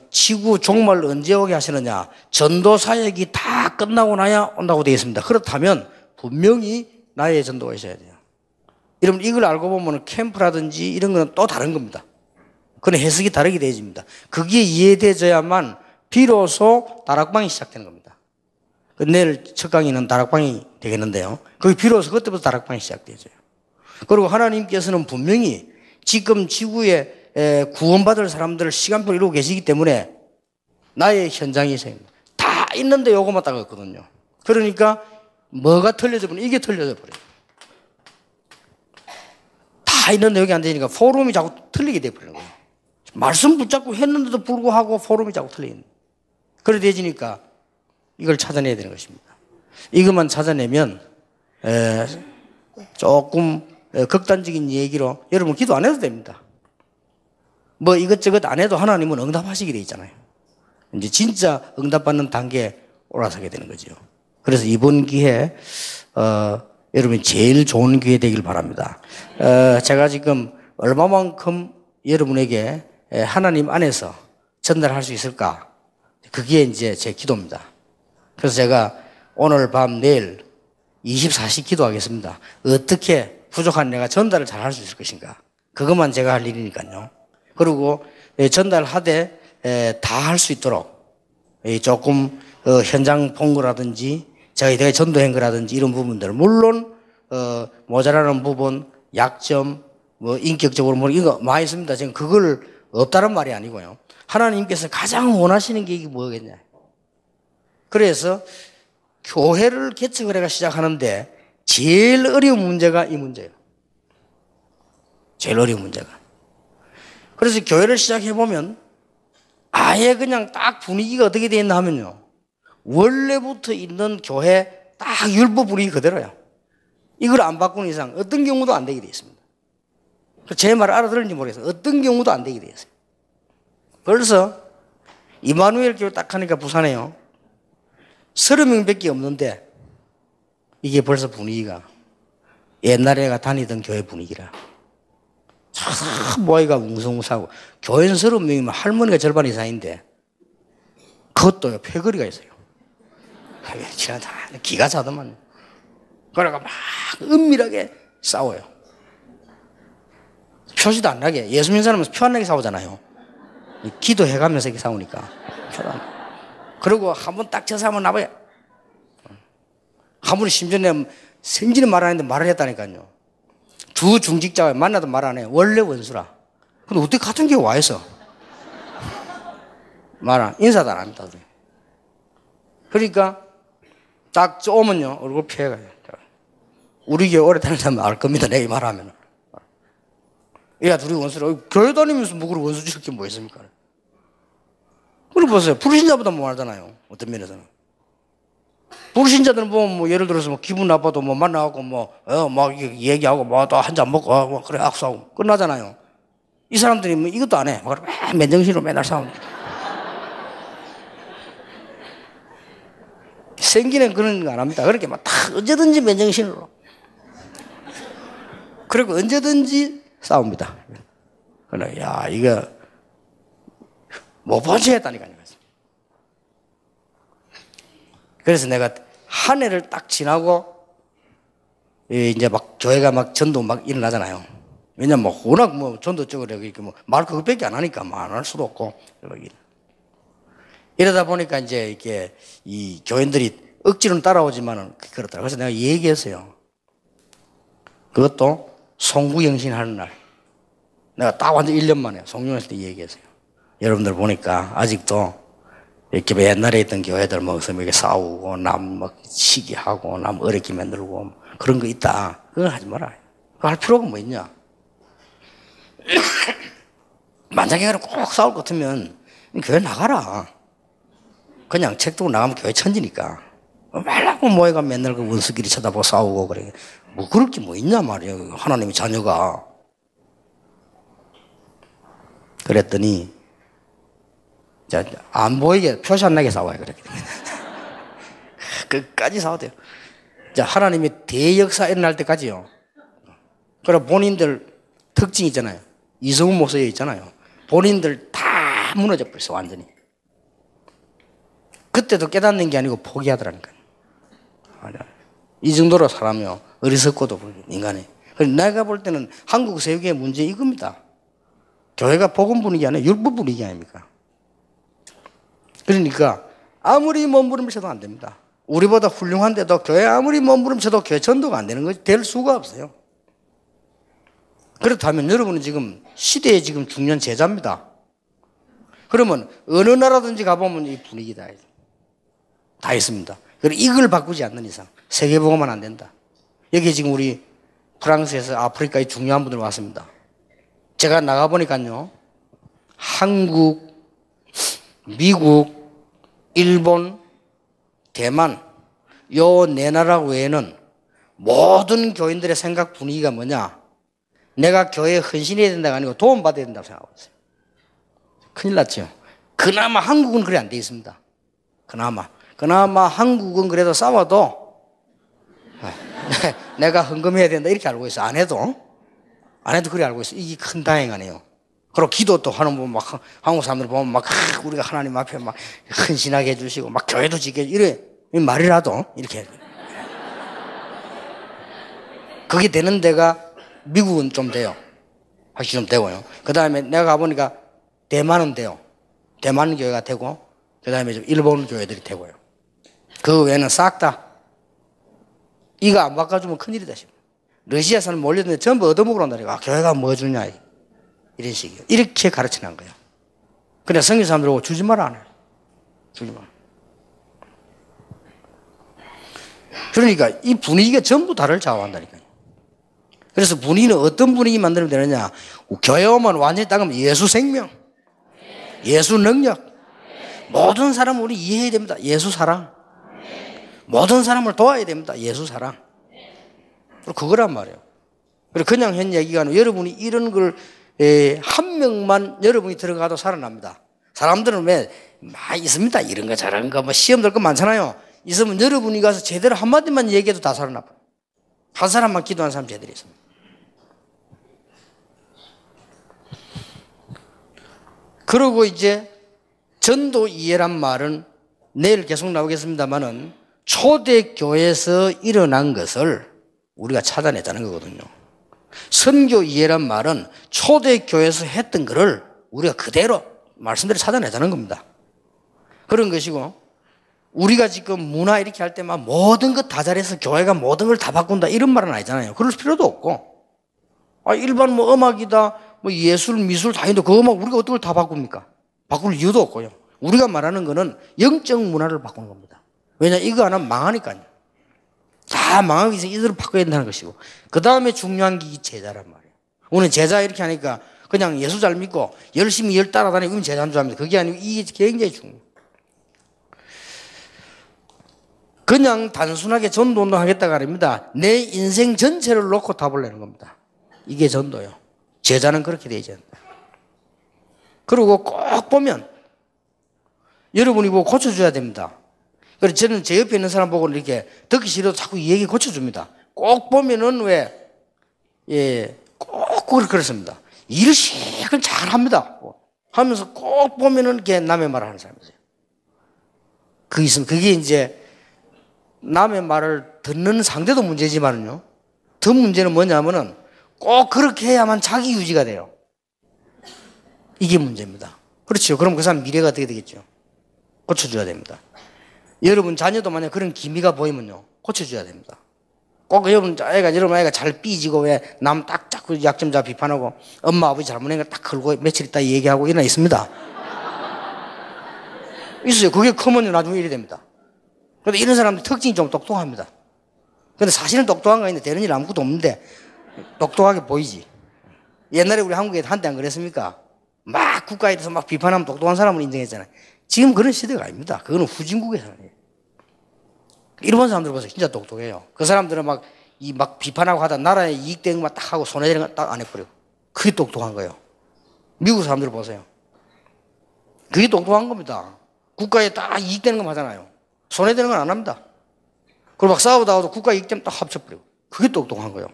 지구 종말 언제 오게 하시느냐? 전도 사역이 다 끝나고 나야 온다고 되어 있습니다. 그렇다면 분명히 나의 전도가 있어야 돼요. 여러분 이걸 알고 보면 캠프라든지 이런 거는 또 다른 겁니다. 그건 해석이 다르게 되어집니다. 그게 이해되어야만 비로소 다락방이 시작되는 겁니다. 내일 첫 강의는 다락방이 되겠는데요. 거기 비로소 그때부터 다락방이 시작되어져요. 그리고 하나님께서는 분명히 지금 지구에 구원받을 사람들을 시간표를 이루고 계시기 때문에 나의 현장이 있어야 합니다. 다 있는데 요거만 딱 없거든요. 그러니까 뭐가 틀려져 버리면 이게 틀려져 버려요. 다 있는데 여기 안 되니까 포럼이 자꾸 틀리게 돼버리는 거예요. 말씀 붙잡고 했는데도 불구하고 포럼이 자꾸 틀리는. 그래 되지니까 이걸 찾아내야 되는 것입니다. 이것만 찾아내면 조금 극단적인 얘기로 여러분 기도 안 해도 됩니다. 뭐 이것저것 안 해도 하나님은 응답하시게 돼 있잖아요. 이제 진짜 응답받는 단계에 올라서게 되는 거죠. 그래서 이번 기회 여러분 제일 좋은 기회 되길 바랍니다. 제가 지금 얼마만큼 여러분에게 하나님 안에서 전달할 수 있을까? 그게 이제 제 기도입니다. 그래서 제가 오늘 밤 내일 24시 기도하겠습니다. 어떻게 부족한 내가 전달을 잘 할 수 있을 것인가? 그것만 제가 할 일이니까요. 그리고 전달하되 다 할 수 있도록 조금 현장 본 거라든지 제가 전도한 거라든지 이런 부분들 물론 모자라는 부분, 약점, 뭐 인격적으로 뭐 이거 많이 있습니다. 지금 그걸 없다는 말이 아니고요. 하나님께서 가장 원하시는 게 이게 뭐겠냐? 그래서 교회를 개척을 해가 시작하는데 제일 어려운 문제가 이 문제예요. 제일 어려운 문제가. 그래서 교회를 시작해보면 아예 그냥 딱 분위기가 어떻게 되어 있나 하면요. 원래부터 있는 교회 딱 율법 분위기 그대로야. 이걸 안 바꾸는 이상 어떤 경우도 안 되게 되어 있습니다. 제 말을 알아들었는지 모르겠어요. 어떤 경우도 안 되게 되어 있어요. 벌써 이마누엘 교회 딱 하니까 부산에요. 30명밖에 없는데 이게 벌써 분위기가 옛날에가 다니던 교회 분위기라. 참 모이가 웅성웅성하고 교회는 30명이면 할머니가 절반 이상인데 그것도 패거리가 있어요. 기가 차더만. 그러니까 막 은밀하게 싸워요. 표시도 안 나게. 예수 믿는 사람은 표 안 나게 싸우잖아요. 기도해가면서 이렇게 싸우니까. 그리고 한 번 딱 저 사람은 나봐요. 한 분이 심지어 생지는 말 안 했는데 말을 했다니까요. 두 중직자가 만나도 말 안 해요. 원래 원수라. 근데 어떻게 같은 교회 와 있어? 인사도 안 합니다. 그러니까 딱 오면요 얼굴 피해가요. 우리 교회 오래 다니는 사람은 알 겁니다. 내가 이 말하면. 야 둘이 원수라. 교회 다니면서 뭐 그런 원수 지을 게 뭐 있습니까? 그리고 보세요. 불신자보다 뭐 하잖아요. 어떤 면에서는. 불신자들은 보면 뭐 예를 들어서 뭐 기분 나빠도 뭐 만나고 막 얘기하고 뭐 또 한 잔 먹고 뭐 그래 악수하고 끝나잖아요. 이 사람들이 뭐 이것도 안 해. 맨정신으로 맨날 싸우고. 생기는 그런 거 안 합니다. 그렇게 막 다 언제든지 맨정신으로. 그리고 언제든지 싸웁니다. 그래, 야, 이거 못 본 채 했다니까요. 그래서 내가 한 해를 딱 지나고 이제 막 교회가 막 전도 막 일어나잖아요. 왜냐면 뭐 워낙 뭐 전도 쪽으로 이렇게 뭐 말 그것밖에 안 하니까 뭐 안 할 수도 없고 이러다 보니까 이제 이렇게 이 교인들이 억지로는 따라오지만은 그렇더라고요. 그래서 내가 얘기했어요. 그것도 송구영신 하는 날. 내가 딱 완전 1년 만에 송영했을 때 얘기했어요. 여러분들 보니까 아직도 이렇게 옛날에 있던 교회들 모여서 이렇게 싸우고 남 막 시기하고 남 어렵게 만들고 그런 거 있다. 그건 하지 마라. 그거 할 필요가 뭐 있냐. 만약에 꼭 싸울 것 같으면 교회 나가라. 그냥 책 두고 나가면 교회 천지니까. 말라고 모여가 맨날 그 원수끼리 쳐다보고 싸우고 그래. 뭐 그럴 게 뭐 있냐 말이야. 하나님의 자녀가. 그랬더니 안 보이게 표시 안 나게 싸워요. 그렇게. 끝까지 싸워야 돼요. 자, 하나님의 대역사 일어날 때까지요. 그럼 본인들 특징 있잖아요. 이성훈 목사에 있잖아요. 본인들 다 무너져 버렸어, 완전히. 그때도 깨닫는 게 아니고 포기하더라니까요. 이 정도로 사람이요. 어리석고도 인간이. 내가 볼 때는 한국 세계의 문제 이겁니다. 교회가 복음 분위기 아니에요. 율법 분위기 아닙니까? 그러니까 아무리 몸부림쳐도 안 됩니다. 우리보다 훌륭한데도 교회 아무리 몸부림쳐도 교회 전도가 안 되는 거지. 될 수가 없어요. 그렇다면 여러분은 지금 시대의 지금 중년 제자입니다. 그러면 어느 나라든지 가보면 이 분위기다. 다 있습니다. 그리고 이걸 바꾸지 않는 이상 세계복음은 안 된다. 여기 지금 우리 프랑스에서 아프리카의 중요한 분들 왔습니다. 제가 나가보니까요. 한국, 미국, 일본, 대만 요 네 나라 외에는 모든 교인들의 생각 분위기가 뭐냐? 내가 교회에 헌신해야 된다가 아니고 도움받아야 된다고 생각하고 있어요. 큰일 났죠. 그나마 한국은 그래 안 돼 있습니다. 그나마 한국은 그래도 싸워도 내가 헌금해야 된다 이렇게 알고 있어. 안 해도 그래 알고 있어. 이게 큰 다행 아니에요. 그리고 기도 또 하는 분 막 한국 사람들 보면 막 우리가 하나님 앞에 막 헌신하게 해주시고 막 교회도 지게 이래 말이라도 이렇게 그게 되는 데가 미국은 좀 돼요. 확실히 좀 되고요. 그 다음에 내가 가보니까 대만은 돼요. 대만 교회가 되고 그 다음에 좀 일본 교회들이 되고요. 그 외에는 싹 다 이거 안 바꿔주면 큰일이다 싶어요. 러시아에서는 몰렸는데 전부 얻어먹으러 온다니까. 교회가 뭐 주냐 이런 식이에요. 이렇게 가르쳐놓은 거예요. 그냥 성경 사람들하고 주지 마라 안 해요. 주지 마라. 그러니까 이 분위기가 전부 다를 좌우한다니까요. 그래서 분위기는 어떤 분위기 만들면 되느냐. 교회 오면 완전히 따가면 예수 생명, 예수 능력, 모든 사람을 우리 이해해야 됩니다. 예수 사랑, 모든 사람을 도와야 됩니다. 예수 사랑. 그거란 말이에요. 그리고 그냥 한 얘기가 아니고 여러분이 이런 걸 한 명만 여러분이 들어가도 살아납니다. 사람들은 왜 많이 있습니다. 이런 거 저런 거 뭐 시험 될 거 많잖아요. 있으면 여러분이 가서 제대로 한마디만 얘기해도 다 살아나봐요. 한 사람만 기도하는 사람 제대로 있습니다. 그리고 이제 전도 이해란 말은 내일 계속 나오겠습니다만은 초대교회에서 일어난 것을 우리가 찾아내자는 거거든요. 선교 이해란 말은 초대교회에서 했던 것을 우리가 그대로 말씀대로 찾아내자는 겁니다. 그런 것이고 우리가 지금 문화 이렇게 할 때만 모든 것 다 잘해서 교회가 모든 걸 다 바꾼다 이런 말은 아니잖아요. 그럴 필요도 없고 일반 뭐 음악이다 뭐 예술 미술 다 있는데 그거 막 우리가 어떤 걸 다 바꿉니까? 바꿀 이유도 없고요. 우리가 말하는 거는 영적 문화를 바꾸는 겁니다. 왜냐 이거 하나 망하니까요. 다 망하기 위해서 이들을 바꿔야 된다는 것이고 그 다음에 중요한 게 이 제자란 말이에요. 오늘 제자 이렇게 하니까 그냥 예수 잘 믿고 열심히 열 따라다니고 이면 제자인 줄 압니다. 그게 아니고 이게 굉장히 중요해요. 그냥 단순하게 전도운동 하겠다가 아닙니다. 내 인생 전체를 놓고 답을 내는 겁니다. 이게 전도요. 제자는 그렇게 되지 않는다. 그리고 꼭 보면 여러분이 보고 고쳐줘야 됩니다. 그래서 저는 제 옆에 있는 사람 보고 이렇게 듣기 싫어도 자꾸 이 얘기 고쳐줍니다. 꼭 보면은 꼭 그렇습니다. 일을 실컷 잘 합니다. 하면서 꼭 보면은 이렇게 남의 말을 하는 사람이세요. 그게 이제 남의 말을 듣는 상대도 문제지만요. 더 문제는 뭐냐면은 꼭 그렇게 해야만 자기 유지가 돼요. 이게 문제입니다. 그렇죠. 그럼 그 사람 미래가 어떻게 되겠죠? 고쳐줘야 됩니다. 여러분 자녀도 만약 그런 기미가 보이면요. 고쳐줘야 됩니다. 꼭 여러분 아이가 잘 삐지고 왜 남 딱 잡고 약점자 비판하고 엄마 아버지 잘못한 걸 딱 걸고 며칠 있다 얘기하고 이런 거 있습니다. 있어요. 그게 크면 나중에 이래 됩니다. 그런데 이런 사람들 특징이 좀 똑똑합니다. 근데 사실은 똑똑한 거 있는데 되는 일 아무것도 없는데 똑똑하게 보이지. 옛날에 우리 한국에 한때 안 그랬습니까? 막 국가에 대해서 막 비판하면 똑똑한 사람을 인정했잖아요. 지금 그런 시대가 아닙니다. 그거는 후진국의 사람이에요. 일본 사람들 보세요. 진짜 똑똑해요. 그 사람들은 막 비판하고 하다 나라에 이익되는 것만 딱 하고 손해되는 거 딱 안 해버려. 그게 똑똑한 거예요. 미국 사람들 보세요. 그게 똑똑한 겁니다. 국가에 딱 이익되는 거 하잖아요. 손해되는 건 안 합니다. 그리고 막 싸우다가도 국가 이익 때문에 딱 합쳐버리고. 그게 똑똑한 거예요.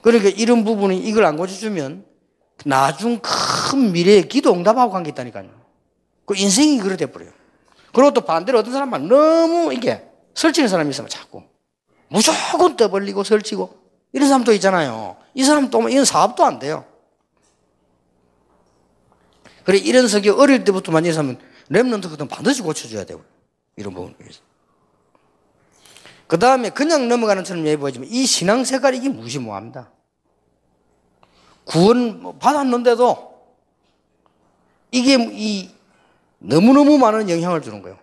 그러니까 이런 부분이 이걸 안 고쳐주면 나중 큰 미래에 기도 응답하고 관계 있다니까요. 그 인생이 그래 돼버려요. 그리고 또 반대로 어떤 사람은 너무 이게 설치는 사람이 있으면 자꾸 무조건 떠벌리고 설치고 이런 사람도 있잖아요. 이 사람 또 이런 사업도 안 돼요. 그래 이런 성격 어릴 때부터 많이 하면 렘넌트 같은 반드시 고쳐줘야 돼요. 이런 부분에 대해서. 그 다음에 그냥 넘어가는 처럼 얘기 보여주면 이 신앙 생활이 이게 무시무합니다. 구원 받았는데도 이게 너무너무 많은 영향을 주는 거예요.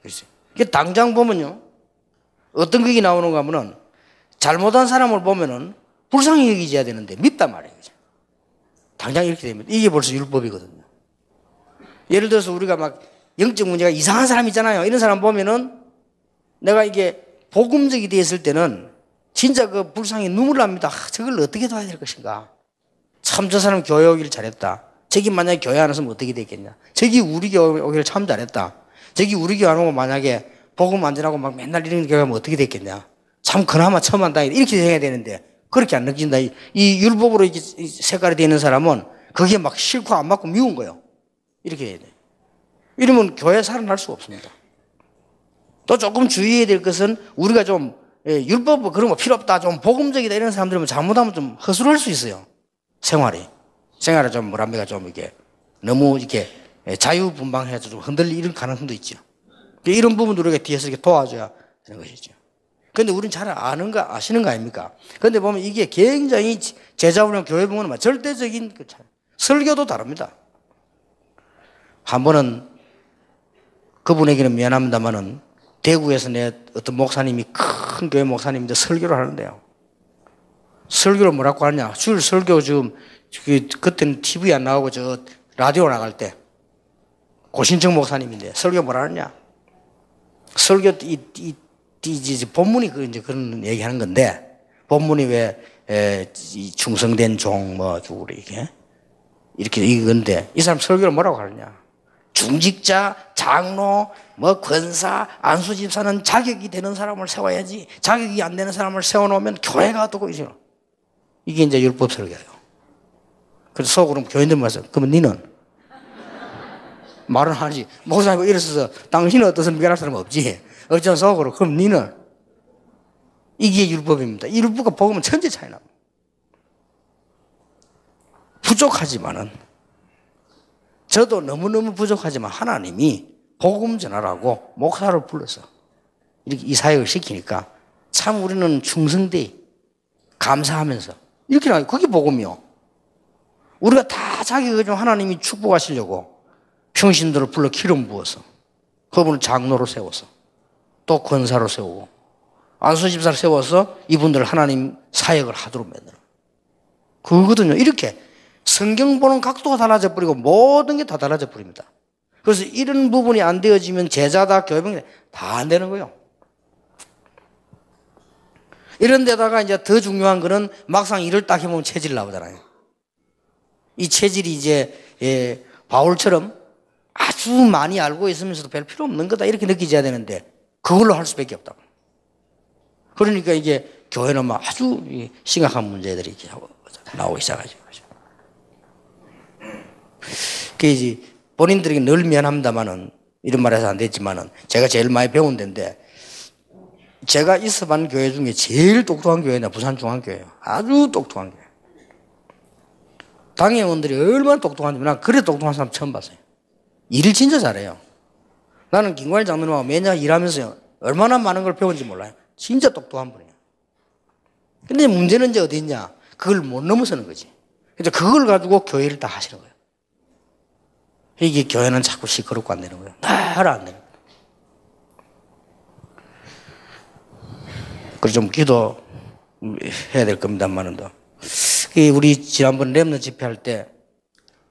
그래서 이게 당장 보면요. 어떤 극이 나오는가 하면은 잘못한 사람을 보면은 불쌍히 여기져야 되는데 밉단 말이에요. 당장 이렇게 되면 이게 벌써 율법이거든요. 예를 들어서 우리가 막 영적 문제가 이상한 사람 있잖아요. 이런 사람 보면은 내가 이게 복음적이 되었을 때는 진짜 그 불쌍히 눈물 납니다. 저걸 어떻게 도와야 될 것인가. 참 저 사람 교회 오기를 잘했다. 저기 만약에 교회 안 왔으면 어떻게 됐겠냐. 저기 우리 교회 오기를 참 잘했다. 저기 우리 교회 안 오고 만약에 복음 안 전하고 막 맨날 이런 교회 하면 어떻게 됐겠냐. 참 그나마 처음 한다. 이렇게 해야 되는데 그렇게 안 느낀다. 이 율법으로 이렇게 색깔이 되는 사람은 그게 막 싫고 안 맞고 미운 거예요. 이렇게 해야 돼. 이러면 교회 살아날 수가 없습니다. 또 조금 주의해야 될 것은 우리가 좀 율법 그런 거 필요 없다. 좀 복음적이다. 이런 사람들은 잘못하면 좀 허술할 수 있어요. 생활이 좀 뭐랍니까 좀 이렇게 너무 이렇게 자유분방해서 좀 흔들리 이런 가능성도 있죠. 이런 부분도 우리가 뒤에서 이렇게 도와줘야 되는 것이죠. 근데 우리는 잘 아시는 거 아닙니까? 근데 보면 이게 굉장히 제자훈련 교회 보면 절대적인 설교도 다릅니다. 한 번은 그분에게는 미안합니다만은 대구에서 내 어떤 목사님이 큰 교회 목사님인데 설교를 하는데요. 설교를 뭐라고 하느냐. 주일 설교 지금 그때는 TV 안 나오고 저 라디오 나갈 때 고신청 목사님인데 설교 뭐라 하느냐. 설교 본문이 이제 그런 얘기 하는 건데 본문이 왜 충성된 종 우리 이렇게 이건데 이 사람 설교를 뭐라고 하느냐. 중직자, 장로, 권사, 안수집사는 자격이 되는 사람을 세워야지 자격이 안 되는 사람을 세워놓으면 교회가 어떻고 이게 이제 율법 설교예요. 그래서 속으로 교인들 말해서 그러면 니는 말은 하지 목사님 이래서 당신은 어떠서 미안할 사람 없지 어쩌면 속으로 그럼 니는 이게 율법입니다. 이 율법과 복음은 천재 차이 납니다. 부족하지만은 저도 너무너무 부족하지만 하나님이 복음 전하라고 목사를 불러서 이렇게 이 사역을 시키니까 참 우리는 충성되이 감사하면서 이렇게 나와요. 그게 복음이요. 우리가 다 자기가 좀 하나님이 축복하시려고 평신들을 불러 기름 부어서 그분을 장로로 세워서 또 권사로 세우고 안수집사를 세워서 이분들을 하나님 사역을 하도록 만드는 그거거든요. 이렇게 성경 보는 각도가 달라져 버리고 모든 게 다 달라져 버립니다. 그래서 이런 부분이 안 되어지면 제자다 교회병 다 안 되는 거예요. 이런 데다가 이제 더 중요한 거는 막상 일을 딱 해보면 체질 나오잖아요. 이 체질이 이제 바울처럼 아주 많이 알고 있으면서도 별 필요 없는 거다 이렇게 느끼져야 되는데 그걸로 할 수밖에 없다. 그러니까 이게 교회는 막 아주 심각한 문제들이 이렇게 나오기 시작하죠. 그게 이제 본인들에게 늘 미안합니다만은 이런 말 해서 안 되지만은 제가 제일 많이 배운 데인데 제가 있어본 교회 중에 제일 똑똑한 교회는 부산중앙교회예요. 아주 똑똑한 교회. 당회원들이 얼마나 똑똑한지 난 그래 똑똑한 사람 처음 봤어요. 일을 진짜 잘해요. 나는 김관일 장로님하고 매년 일하면서 얼마나 많은 걸 배운지 몰라요. 진짜 똑똑한 분이에요. 근데 문제는 이제 어디 있냐. 그걸 못 넘어서는 거지. 그래서 그걸 가지고 교회를 다 하시는 거예요. 이게 교회는 자꾸 시끄럽고 안 되는 거예요. 날 안 되는 거예요. 그래서 좀 기도해야 될 겁니다만은 우리 지난번 렘넌트 집회할 때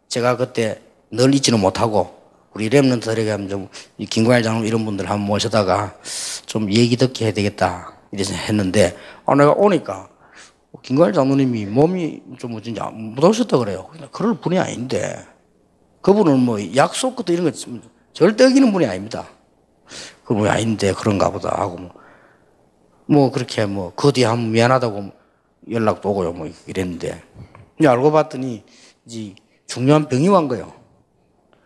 제가 그때 늘 잊지는 못하고 우리 렘넌트들에게 하면 좀 김광일 장로 이런 분들 한번 모셔다가 좀 얘기 듣게 해야 되겠다 이래서 했는데 내가 오니까 김광일 장로님이 몸이 좀 어쩐지 못 오셨다 그래요. 그럴 분이 아닌데 그분은 뭐 약속 것도 이런 거 절대 어기는 분이 아닙니다. 그럼 아닌데 그런가 보다 하고 그렇게 그 뒤에 한번 미안하다고 연락도 오고요. 이랬는데 이제 알고 봤더니 이제 중요한 병이 왔 거예요.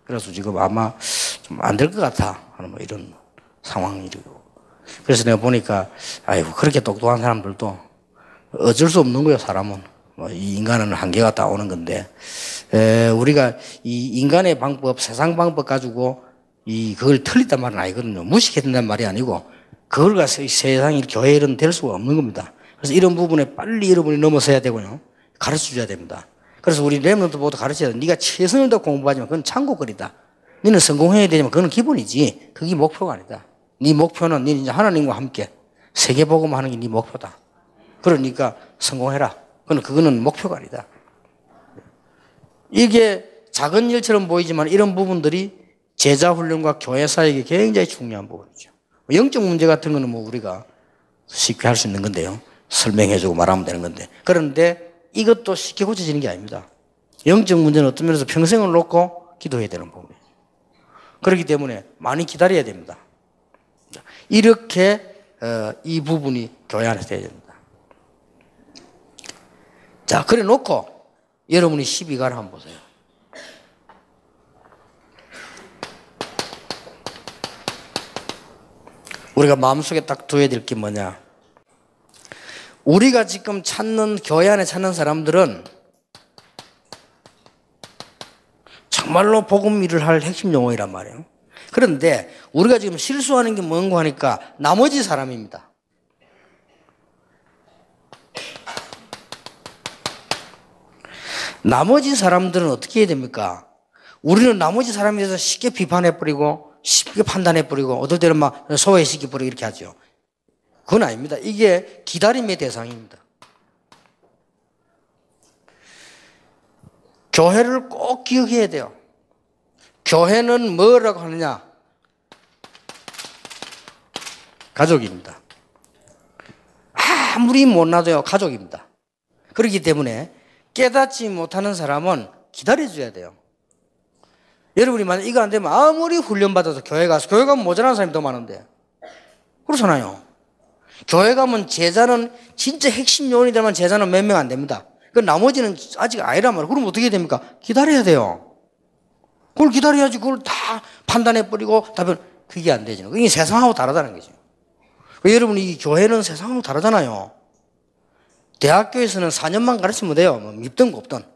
그래서 지금 아마 좀 안 될 것 같아 하는 이런 상황이고. 그래서 내가 보니까 아이고 그렇게 똑똑한 사람들도 어쩔 수 없는 거예요. 사람은 이 인간은 한계가 다 오는 건데 우리가 이 인간의 방법, 세상 방법 가지고 그걸 틀리단 말은 아니거든요. 무식해야 된다는 말이 아니고 그걸 가서 세상이 교회 일은 될 수가 없는 겁니다. 그래서 이런 부분에 빨리 여러분이 넘어서야 되고요. 가르쳐 줘야 됩니다. 그래서 우리 렘넌트 모두 가르쳐야 돼. 네가 최선을 다 공부하지만 그건 참고거리다. 너는 성공해야 되지만 그건 기본이지. 그게 목표가 아니다. 네 목표는 너는 이제 하나님과 함께 세계복음 하는 게 네 목표다. 그러니까 성공해라. 그거는 목표가 아니다. 이게 작은 일처럼 보이지만 이런 부분들이 제자 훈련과 교회 사역이 굉장히 중요한 부분이죠. 영적 문제 같은 거는 우리가 쉽게 할 수 있는 건데요. 설명해주고 말하면 되는 건데. 그런데 이것도 쉽게 고쳐지는 게 아닙니다. 영적 문제는 어떤 면에서 평생을 놓고 기도해야 되는 부분이에요. 그렇기 때문에 많이 기다려야 됩니다. 이렇게 이 부분이 교회 안에서 돼야 됩니다. 자, 그래 놓고 여러분이 12가를 한번 보세요. 우리가 마음속에 딱 둬야 될 게 뭐냐? 우리가 지금 찾는, 교회 안에 찾는 사람들은 정말로 복음 일을 할 핵심 용어이란 말이에요. 그런데 우리가 지금 실수하는 게 뭔가 하니까 나머지 사람입니다. 나머지 사람들은 어떻게 해야 됩니까? 우리는 나머지 사람에 대해서 쉽게 비판해버리고 쉽게 판단해버리고 어떨 때는 막 소외시켜버리고 이렇게 하죠. 그건 아닙니다. 이게 기다림의 대상입니다. 교회를 꼭 기억해야 돼요. 교회는 뭐라고 하느냐? 가족입니다. 아무리 못나도요 가족입니다. 그렇기 때문에 깨닫지 못하는 사람은 기다려줘야 돼요. 여러분이 만약 이거 안 되면 아무리 훈련받아서 교회 가면 모자라는 사람이 더 많은데 그렇잖아요. 교회 가면 제자는 진짜 핵심 요원이 되면 제자는 몇 명 안 됩니다. 그 나머지는 아직 아니란 말이에요. 그럼 어떻게 해야 됩니까? 기다려야 돼요. 그걸 기다려야지. 그걸 다 판단해버리고 답변 그게 안 되죠. 그게 세상하고 다르다는 거죠. 여러분 이 교회는 세상하고 다르잖아요. 대학교에서는 4년만 가르치면 돼요. 밉든 곱든.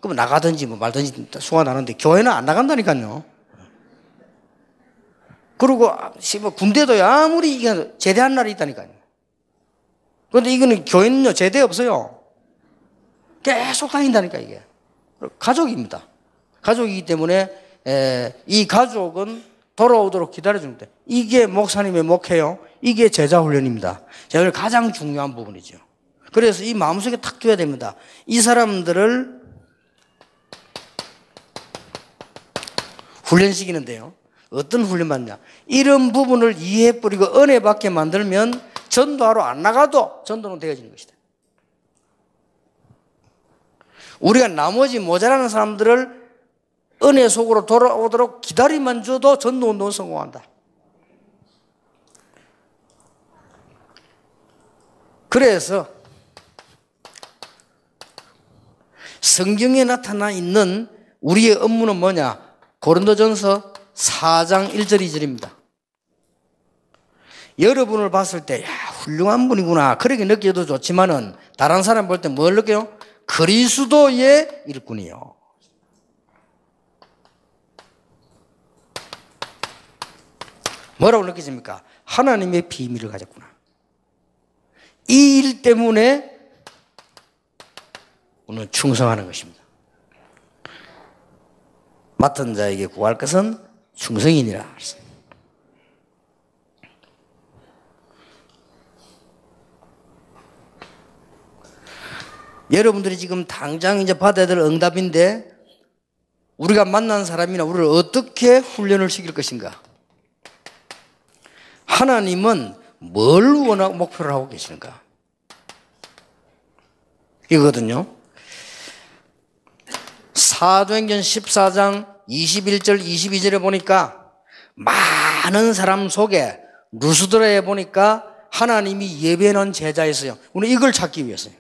그럼 나가든지 말든지 수가 나는데 교회는 안 나간다니까요. 그리고 군대도 아무리 이게 제대한 날이 있다니까요. 그런데 이거는 교회는요 제대 없어요. 계속 다닌다니까 이게. 가족입니다. 가족이기 때문에 이 가족은 돌아오도록 기다려줍니다. 이게 목사님의 목회요. 이게 제자 훈련입니다. 제가 가장 중요한 부분이죠. 그래서 이 마음속에 탁 둬야 됩니다. 이 사람들을 훈련시키는데요. 어떤 훈련 받냐? 이런 부분을 이해해버리고 은혜 받게 만들면 전도하러 안 나가도 전도는 되어지는 것이다. 우리가 나머지 모자라는 사람들을 은혜 속으로 돌아오도록 기다리만 줘도 전도운동은 성공한다. 그래서 성경에 나타나 있는 우리의 업무는 뭐냐? 고린도전서 4장 1절 2절입니다. 여러분을 봤을 때 훌륭한 분이구나 그렇게 느껴도 좋지만은 다른 사람 볼 때 뭘 느껴요? 그리스도의 일꾼이요. 뭐라고 느끼십니까? 하나님의 비밀을 가졌구나. 이 일 때문에 오늘 충성하는 것입니다. 맡은 자에게 구할 것은 충성이니라. 여러분들이 지금 당장 이제 받아야 될 응답인데 우리가 만난 사람이나 우리를 어떻게 훈련을 시킬 것인가? 하나님은 뭘 원하고 목표를 하고 계시는가? 이거거든요. 사도행전 14장 21절 22절에 보니까 많은 사람 속에 루스드라에 보니까 하나님이 예배하는 제자였어요. 우리는 이걸 찾기 위해서요.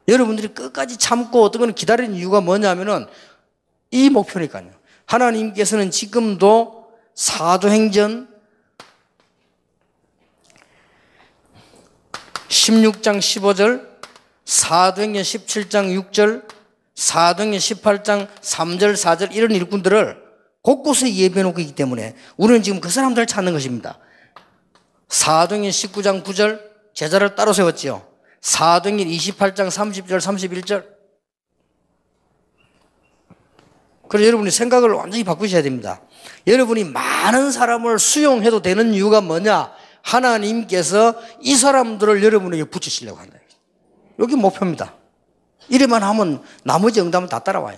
여러분들이 끝까지 참고 어떤 건 기다리는 이유가 뭐냐면은 이 목표니까요. 하나님께서는 지금도 사도행전 16장 15절, 사도행전 17장 6절, 사도행전 18장 3절, 4절 이런 일꾼들을 곳곳에 예배해놓고 있기 때문에 우리는 지금 그 사람들을 찾는 것입니다. 사도행전 19장 9절 제자를 따로 세웠지요. 사도행전 28장 30절, 31절. 그래서 여러분이 생각을 완전히 바꾸셔야 됩니다. 여러분이 많은 사람을 수용해도 되는 이유가 뭐냐? 하나님께서 이 사람들을 여러분에게 붙이시려고 한다. 여기 목표입니다. 이래만 하면 나머지 응답은 다 따라와요.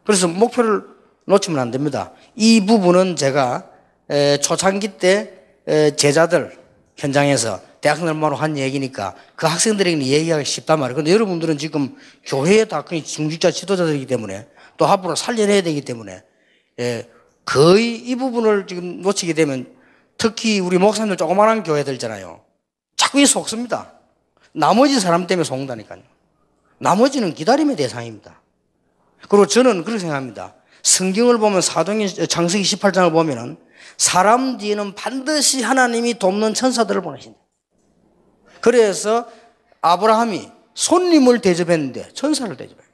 그래서 목표를 놓치면 안 됩니다. 이 부분은 제가 초창기 때 제자들 현장에서 대학생들만으로 한 얘기니까 그 학생들에게는 얘기하기 쉽단 말이에요. 그런데 여러분들은 지금 교회에 다 중직자 지도자들이기 때문에 또 앞으로 살려내야 되기 때문에 거의 이 부분을 지금 놓치게 되면 특히 우리 목사님들 조그마한 교회들 있잖아요. 자꾸 속습니다. 나머지 사람 때문에 속는다니까요. 나머지는 기다림의 대상입니다. 그리고 저는 그렇게 생각합니다. 성경을 보면 사도행전 창세기 18장을 보면은 사람 뒤에는 반드시 하나님이 돕는 천사들을 보내신다. 그래서 아브라함이 손님을 대접했는데 천사를 대접해요.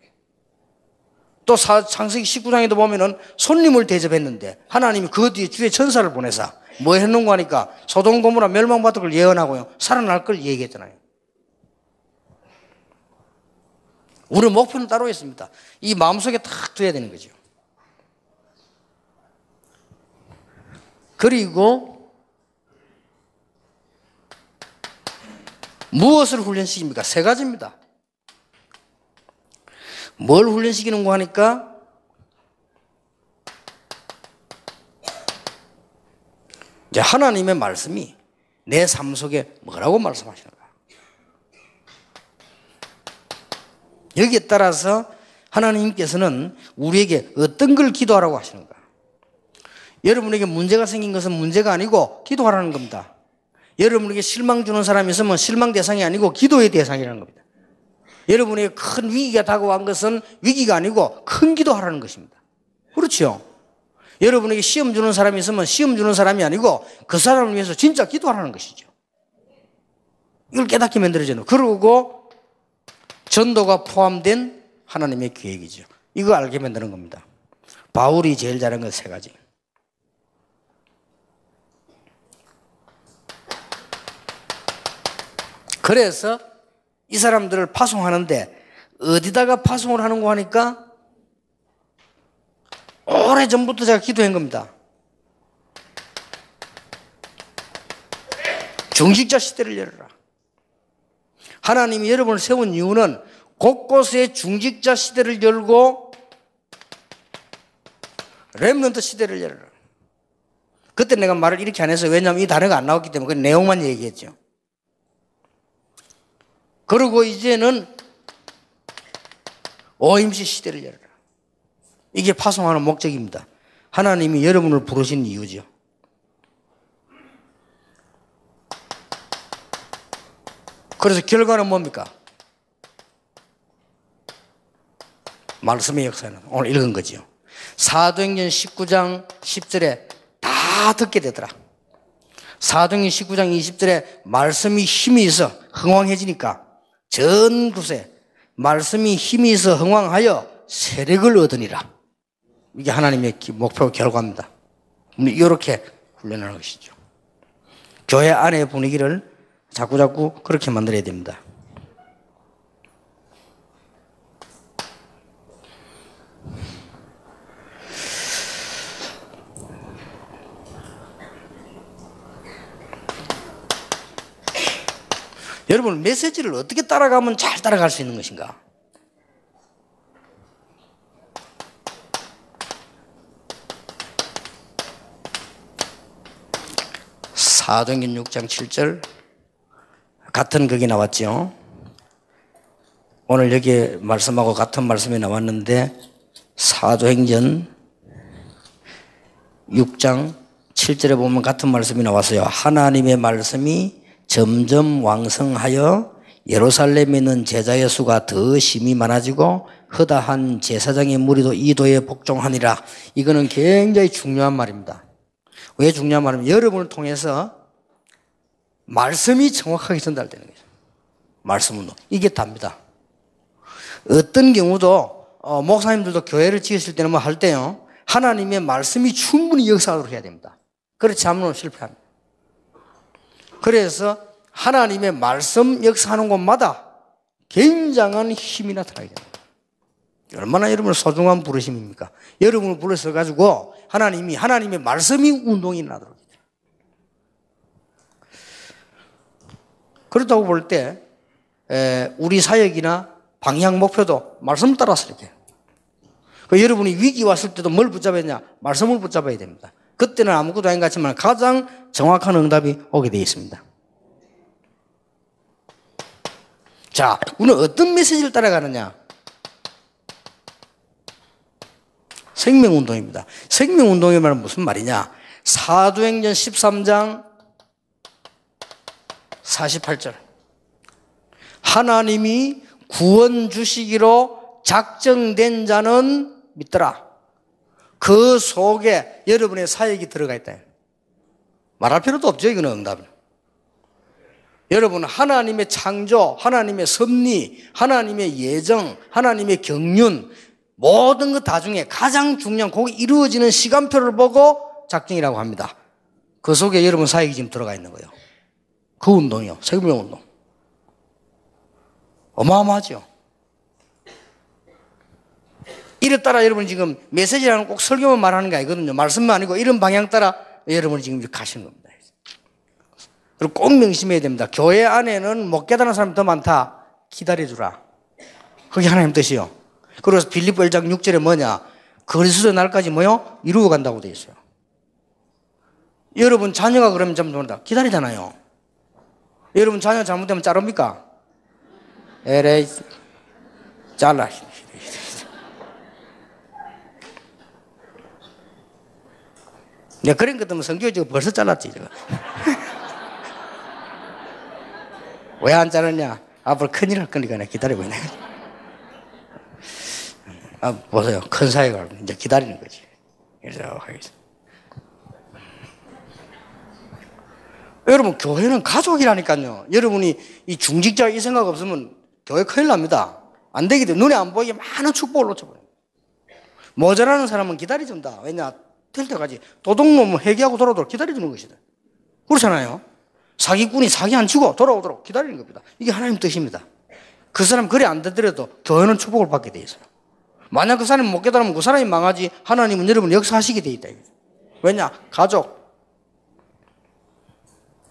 또 창세기 19장에도 보면은 손님을 대접했는데 하나님이 그 뒤에 주의 천사를 보내사 뭐 했는가 하니까 소돔 고모라 멸망받을 걸 예언하고요. 살아날 걸 얘기했잖아요. 우리 목표는 따로 있습니다. 이 마음속에 탁 둬야 되는 거죠. 그리고 무엇을 훈련시킵니까? 세 가지입니다. 뭘 훈련시키는가 하니까 이제 하나님의 말씀이 내 삶 속에 뭐라고 말씀하시는가. 여기에 따라서 하나님께서는 우리에게 어떤 걸 기도하라고 하시는가. 여러분에게 문제가 생긴 것은 문제가 아니고 기도하라는 겁니다. 여러분에게 실망 주는 사람이 있으면 실망 대상이 아니고 기도의 대상이라는 겁니다. 여러분에게 큰 위기가 다가온 것은 위기가 아니고 큰 기도하라는 것입니다. 그렇죠? 여러분에게 시험 주는 사람이 있으면 시험 주는 사람이 아니고 그 사람을 위해서 진짜 기도하라는 것이죠. 이걸 깨닫게 만들어져요. 그러고 전도가 포함된 하나님의 계획이죠. 이거 알게 만드는 겁니다. 바울이 제일 잘한 건 세 가지. 그래서 이 사람들을 파송하는데 어디다가 파송을 하는가 하니까 오래전부터 제가 기도한 겁니다. 중직자 시대를 열어라. 하나님이 여러분을 세운 이유는 곳곳에 중직자 시대를 열고 렘넌트 시대를 열어라. 그때 내가 말을 이렇게 안 해서 왜냐하면 이 단어가 안 나왔기 때문에 그 내용만 얘기했죠. 그리고 이제는 OMC 시대를 열어라. 이게 파송하는 목적입니다. 하나님이 여러분을 부르신 이유죠. 그래서 결과는 뭡니까? 말씀의 역사는 오늘 읽은 거죠. 사도행전 19장 10절에 다 듣게 되더라. 사도행전 19장 20절에 말씀이 힘이 있어 흥왕해지니까 전 곳에 말씀이 힘이 있어 흥왕하여 세력을 얻으니라. 이게 하나님의 목표 결과입니다. 이렇게 훈련하는 것이죠. 교회 안의 분위기를 자꾸자꾸 그렇게 만들어야 됩니다. 여러분, 메시지를 어떻게 따라가면 잘 따라갈 수 있는 것인가? 사도행전 6장 7절 같은 극이 나왔죠. 오늘 여기 말씀하고 같은 말씀이 나왔는데 사도행전 6장 7절에 보면 같은 말씀이 나왔어요. 하나님의 말씀이 점점 왕성하여 예루살렘에 있는 제자의 수가 더 심히 많아지고 허다한 제사장의 무리도 이도에 복종하니라. 이거는 굉장히 중요한 말입니다. 왜 중요한 말이냐면 여러분을 통해서 말씀이 정확하게 전달되는 거죠. 말씀은 이게 답니다. 어떤 경우도 목사님들도 교회를 지으실 때는 뭐 할 때요, 하나님의 말씀이 충분히 역사하도록 해야 됩니다. 그렇지 않으면 실패합니다. 그래서 하나님의 말씀 역사하는 곳마다 굉장한 힘이 나타나게 됩니다. 얼마나 여러분의 소중한 부르심입니까? 여러분을 불러서 가지고 하나님의 말씀이 운동이 나도록 해요. 그렇다고 볼 때 우리 사역이나 방향 목표도 말씀을 따라서 이렇게 해요. 여러분이 위기 왔을 때도 뭘 붙잡아야 되냐? 말씀을 붙잡아야 됩니다. 그때는 아무것도 아닌 것 같지만 가장 정확한 응답이 오게 되어 있습니다. 자, 우리는 어떤 메시지를 따라가느냐? 생명운동입니다. 생명운동의 말은 무슨 말이냐? 사도행전 13장 48절. 하나님이 구원 주시기로 작정된 자는 믿더라. 그 속에 여러분의 사역이 들어가 있다. 말할 필요도 없죠. 이거는 응답은. 여러분, 하나님의 창조, 하나님의 섭리, 하나님의 예정, 하나님의 경륜, 모든 것 다 중에 가장 중요한 거기 이루어지는 시간표를 보고 작정이라고 합니다. 그 속에 여러분 사역이 지금 들어가 있는 거예요. 그 운동이요. 생명운동. 어마어마하죠. 이를 따라 여러분 지금 메시지라는 꼭 설교만 말하는 게 아니거든요. 말씀만 아니고 이런 방향 따라 여러분이 지금 가시는 겁니다. 그리고 꼭 명심해야 됩니다. 교회 안에는 못 깨달은 사람이 더 많다. 기다려주라. 그게 하나님 뜻이요. 그래서 빌립보 1장 6절에 뭐냐? 그리스도의 날까지 뭐요? 이루어 간다고 되어 있어요. 여러분 자녀가 그러면 잘못한다. 기다리잖아요. 여러분 자녀 잘못되면 자릅니까? 에레이 잘라. 내가 그런 것 때문에 성교 지금 벌써 잘랐지. 왜 안 자르냐? 앞으로 큰일 할 거니까 내가 기다리고 있네. 보세요. 큰 사회가 이제 기다리는 거지. 그래서 하겠습니다. 여러분, 교회는 가족이라니까요. 여러분이 이 중직자 이 생각 없으면 교회 큰일 납니다. 안 되기 때문에 눈에 안 보이게 많은 축복을 놓쳐버려요. 모자라는 사람은 기다려준다. 왜냐? 될 때까지 도둑놈은 회개하고 돌아오도록 기다려주는 것이다. 그렇잖아요. 사기꾼이 사기 안 치고 돌아오도록 기다리는 겁니다. 이게 하나님 뜻입니다. 그 사람 그래 안 되더라도 교회는 축복을 받게 돼 있어요. 만약 그 사람이 못 깨달으면 그 사람이 망하지 하나님은 여러분 역사하시게 돼 있다. 왜냐? 가족.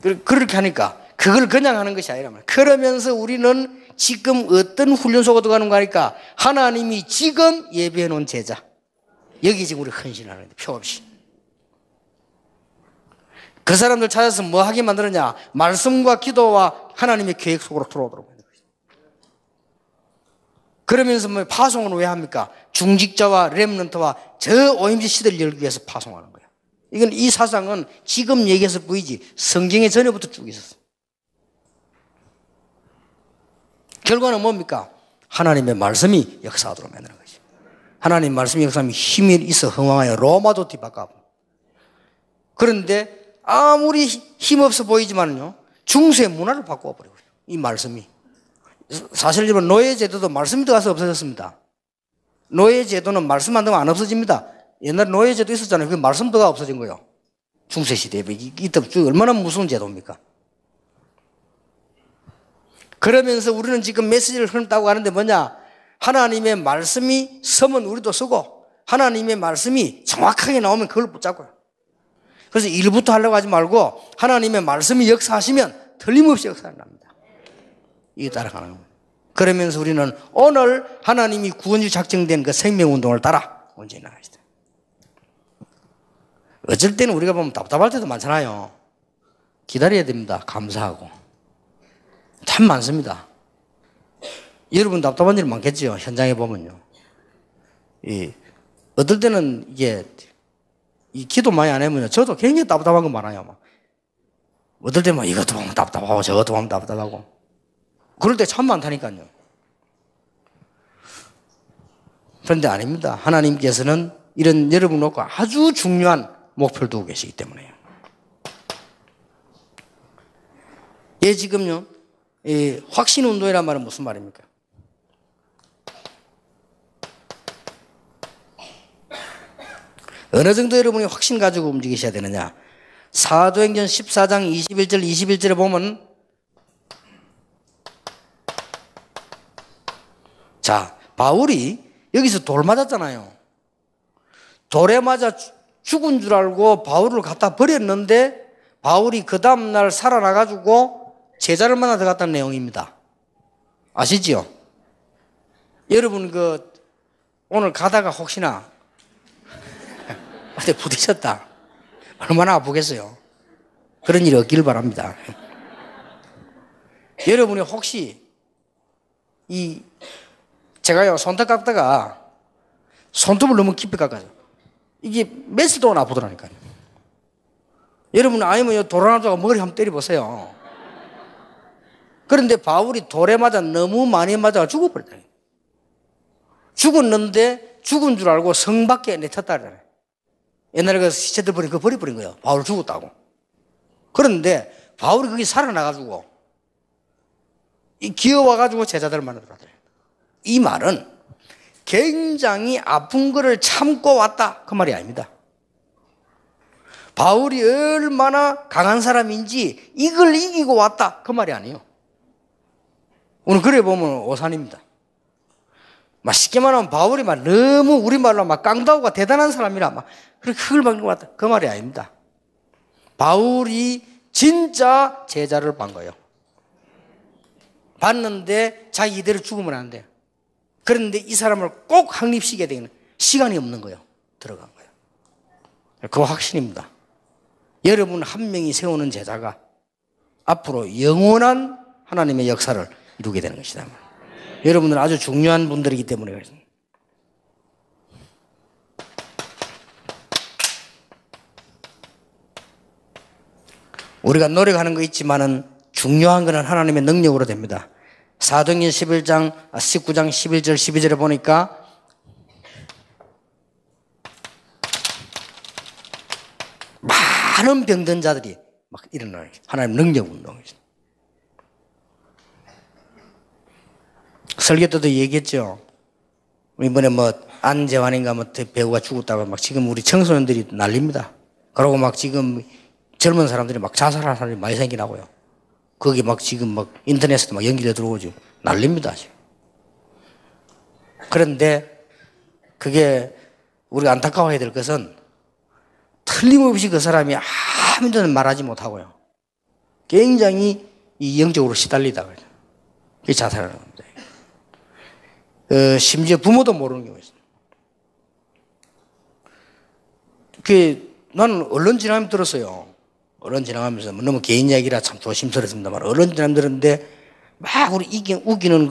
그렇게 하니까 그걸 그냥 하는 것이 아니라 말이야. 그러면서 우리는 지금 어떤 훈련 속으로 들어가는가 하니까 하나님이 지금 예비해 놓은 제자. 여기 지금 우리 헌신하는 데 표 없이. 그 사람들 찾아서 뭐 하게 만들었냐? 말씀과 기도와 하나님의 계획 속으로 들어오도록 하는 것이죠. 그러면서 뭐 파송은 왜 합니까? 중직자와 렘넌트와 저 OMG 시대를 열기 위해서 파송하는 거예요. 이건 이 사상은 지금 얘기해서 보이지 성경의 전에부터 쭉 있었어요. 결과는 뭡니까? 하나님의 말씀이 역사하도록 만드는 거죠. 하나님 말씀이 역사하면 힘이 있어 흥왕하여 로마도 뒤바꿔. 그런데 아무리 힘없어 보이지만요, 중세 문화를 바꿔버리고 이 말씀이. 사실 여러분 노예 제도도 말씀이 들어가서 없어졌습니다. 노예 제도는 말씀 안 들어가면 안 없어집니다. 옛날에 노예 제도 있었잖아요. 그 말씀 들어가 없어진 거예요. 중세 시대에. 이때 얼마나 무서운 제도입니까? 그러면서 우리는 지금 메시지를 흐른다고 하는데 뭐냐? 하나님의 말씀이 서면 우리도 쓰고 하나님의 말씀이 정확하게 나오면 그걸 붙잡고요. 그래서 일부터 하려고 하지 말고 하나님의 말씀이 역사하시면 틀림없이 역사를 납니다. 이게 따라가는 겁니다. 그러면서 우리는 오늘 하나님이 구원주 작정된 그 생명운동을 따라 언제 나가시다. 어쩔 때는 우리가 보면 답답할 때도 많잖아요. 기다려야 됩니다. 감사하고. 참 많습니다. 여러분 답답한 일 많겠죠. 현장에 보면요. 어떨 때는 이게 이 기도 많이 안 하면 저도 굉장히 답답한 거 많아요. 막. 어떨 때 막 이것도 보면 답답하고 저것도 보면 답답하고. 그럴 때 참 많다니까요. 그런데 아닙니다. 하나님께서는 이런 여러분 놓고 아주 중요한 목표를 두고 계시기 때문에요. 예, 지금요, 이 확신운동이란 말은 무슨 말입니까? 어느 정도 여러분이 확신 가지고 움직이셔야 되느냐? 사도행전 14장 21절에 보면, 자, 바울이 여기서 돌 맞았잖아요. 돌에 맞아 죽은 줄 알고 바울을 갖다 버렸는데 바울이 그 다음날 살아나가지고 제자를 만나 들어갔다는 내용입니다. 아시지요? 여러분 오늘 가다가 혹시나 어디 부딪혔다. 얼마나 아프겠어요? 그런 일이 없기를 바랍니다. 여러분이 혹시 제가요 손톱 깎다가 손톱을 너무 깊이 깎아요. 이게 며칠 동안 아프더라니까요. 여러분 아니면 돌아나다가 머리 한번 때려보세요. 그런데 바울이 돌에 맞아 너무 많이 맞아 죽어버렸다. 죽었는데 죽은 줄 알고 성 밖에 내쳤다 그러잖아요. 옛날에 그 시체들 버려버린 거예요. 바울 죽었다고. 그런데 바울이 거기 살아나가지고 기어와가지고 제자들을 만나더라고요. 이 말은 굉장히 아픈 거를 참고 왔다 그 말이 아닙니다. 바울이 얼마나 강한 사람인지 이걸 이기고 왔다 그 말이 아니에요. 오늘 그래 보면 오산입니다. 막 쉽게 말하면 바울이 막 너무 우리말로 막 깡다우가 대단한 사람이라 막 그렇게 흙을 박는 것 같다 그 말이 아닙니다. 바울이 진짜 제자를 본 거예요. 봤는데 자기 이대로 죽으면 안 돼요. 그런데 이 사람을 꼭 확립시켜야 되는 시간이 없는 거예요. 들어간 거예요. 그 확신입니다. 여러분 한 명이 세우는 제자가 앞으로 영원한 하나님의 역사를 이루게 되는 것이다. 여러분들은 아주 중요한 분들이기 때문에 그렇습니다. 우리가 노력하는 거 있지만은 중요한 것은 하나님의 능력으로 됩니다. 사도행전 19장 11절 12절에 보니까 많은 병든 자들이 막 일어나요. 하나님 능력 운동이죠. 설교 때도 얘기했죠. 이번에 안재환인가 배우가 죽었다고 막 지금 우리 청소년들이 난립니다. 그러고 막 지금 젊은 사람들이 막 자살하는 사람이 많이 생기나고요. 거기 막 지금 인터넷에도 막 연결해 들어오죠. 난립니다, 지금. 그런데 그게 우리가 안타까워해야 될 것은 틀림없이 그 사람이 아무데나 말하지 못하고요. 굉장히 영적으로 시달리다 그래요. 그게 자살하는 겁니다. 심지어 부모도 모르는 경우가 있어요. 나는 언론 지나면 들었어요. 언론 지나가면서 너무 개인 이야기라 참 조심스럽습니다만 언론 지나면 들었는데 막 우리 웃기는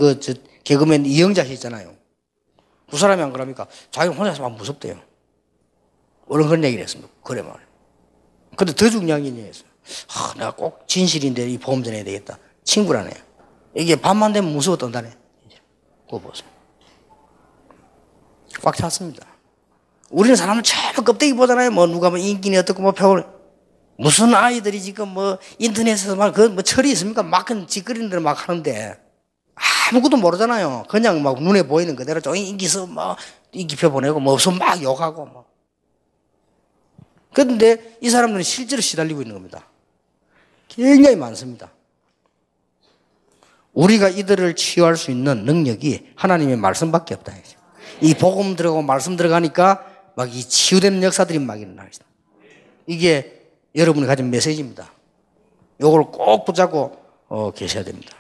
개그맨 이영자 씨 있잖아요. 그 사람이 안 그럽니까? 자기 혼자서 막 무섭대요. 언론 그런 얘기를 했습니다. 그래 말이에요. 근데 더 중요한 게 있어요. 내가 꼭 진실인데 이 보험 전해야 되겠다. 친구라네. 이게 밤만 되면 무서웠던다네. 그거 보세요. 꽉 찼습니다. 우리는 사람을 전부 껍데기 보잖아요. 누가 인기니 어떻고 표현. 무슨 아이들이 지금 인터넷에서 철이 있습니까? 막 짓거리는 데를 막 하는데 아무것도 모르잖아요. 그냥 막 눈에 보이는 그대로 인기서 인기표 보내고 없으면 막 욕하고 그런데 이 사람들은 실제로 시달리고 있는 겁니다. 굉장히 많습니다. 우리가 이들을 치유할 수 있는 능력이 하나님의 말씀밖에 없다. 이 복음 들어가고 말씀 들어가니까 막 이 치유되는 역사들이 막 일어나요. 이게 여러분이 가진 메시지입니다. 이걸 꼭 붙잡고 계셔야 됩니다.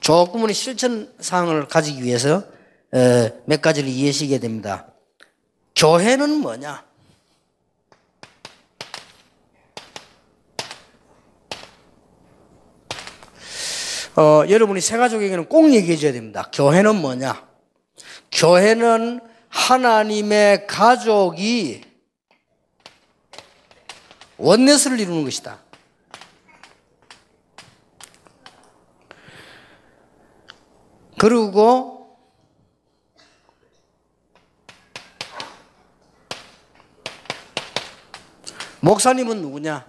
조금은 실천 사항을 가지기 위해서 몇 가지를 이해하시게 됩니다. 교회는 뭐냐? 여러분이 새가족에게는 꼭 얘기해 줘야 됩니다. 교회는 뭐냐? 교회는 하나님의 가족이 원내스를 이루는 것이다. 그리고 목사님은 누구냐?